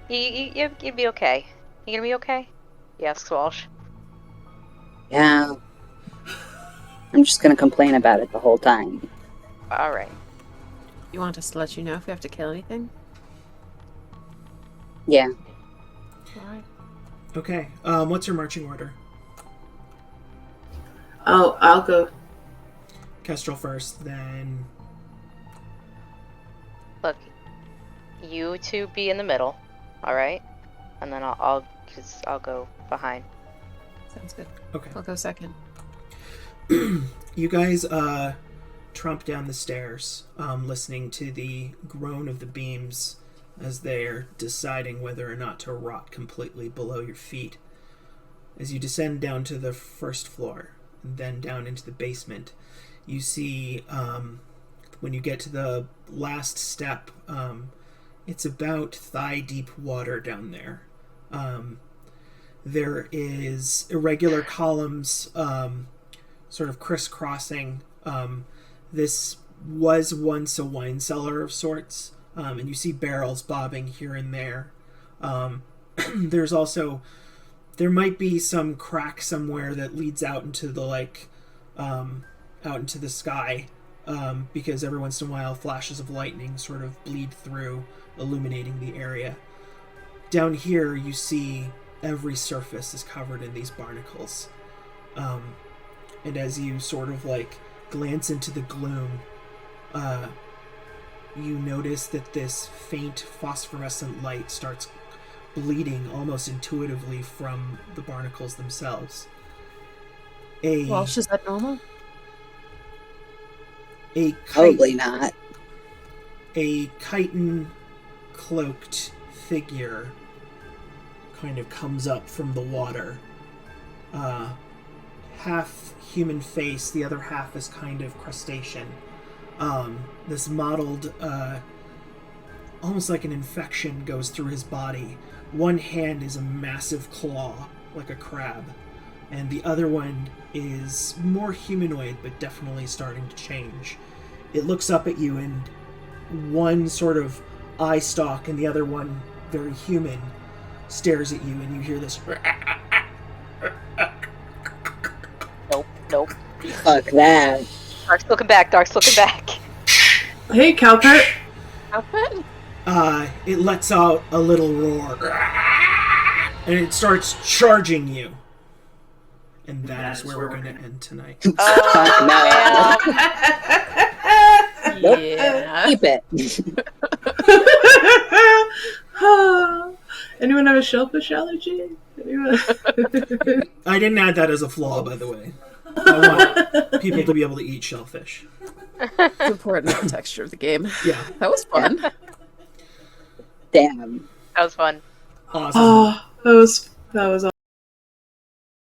do. You'd be okay. You gonna be okay? Yes, Walsh. Yeah. I'm just gonna complain about it the whole time. Alright. You want us to let you know if we have to kill anything? Yeah. Alright. Okay, what's your marching order? I'll go. Kestrel first, then... Look, you two be in the middle, alright? And then I'll go behind. Sounds good. Okay. I'll go second. You guys tromp down the stairs, listening to the groan of the beams as they're deciding whether or not to rot completely below your feet. As you descend down to the first floor, and then down into the basement, you see, when you get to the last step, it's about thigh-deep water down there. There is irregular columns, sort of crisscrossing. This was once a wine cellar of sorts, and you see barrels bobbing here and there. There's also, there might be some crack somewhere that leads out into the out into the sky, because every once in a while flashes of lightning sort of bleed through, illuminating the area. Down here, you see every surface is covered in these barnacles. And as you sort of like glance into the gloom, you notice that this faint phosphorescent light starts bleeding almost intuitively from the barnacles themselves. Walsh, is that normal? Probably not. A chitin cloaked figure kind of comes up from the water. Half human face, the other half is kind of crustacean. This mottled, almost like an infection goes through his body. One hand is a massive claw, like a crab, and the other one is more humanoid, but definitely starting to change. It looks up at you, and one sort of eye stalk and the other one, very human, stares at you, and you hear this. Nope. Fuck that. Dark's looking back. Hey, Cowpet. Outfit? It lets out a little roar, and it starts charging you. And that is where we're going to end tonight. Fuck no. Nope. Yeah. Keep it. Anyone have a shellfish allergy? Anyone? I didn't add that as a flaw, by the way. I want people to be able to eat shellfish. It's important to the texture of the game. Yeah. That was fun. Damn. That was fun. Awesome. Oh, that was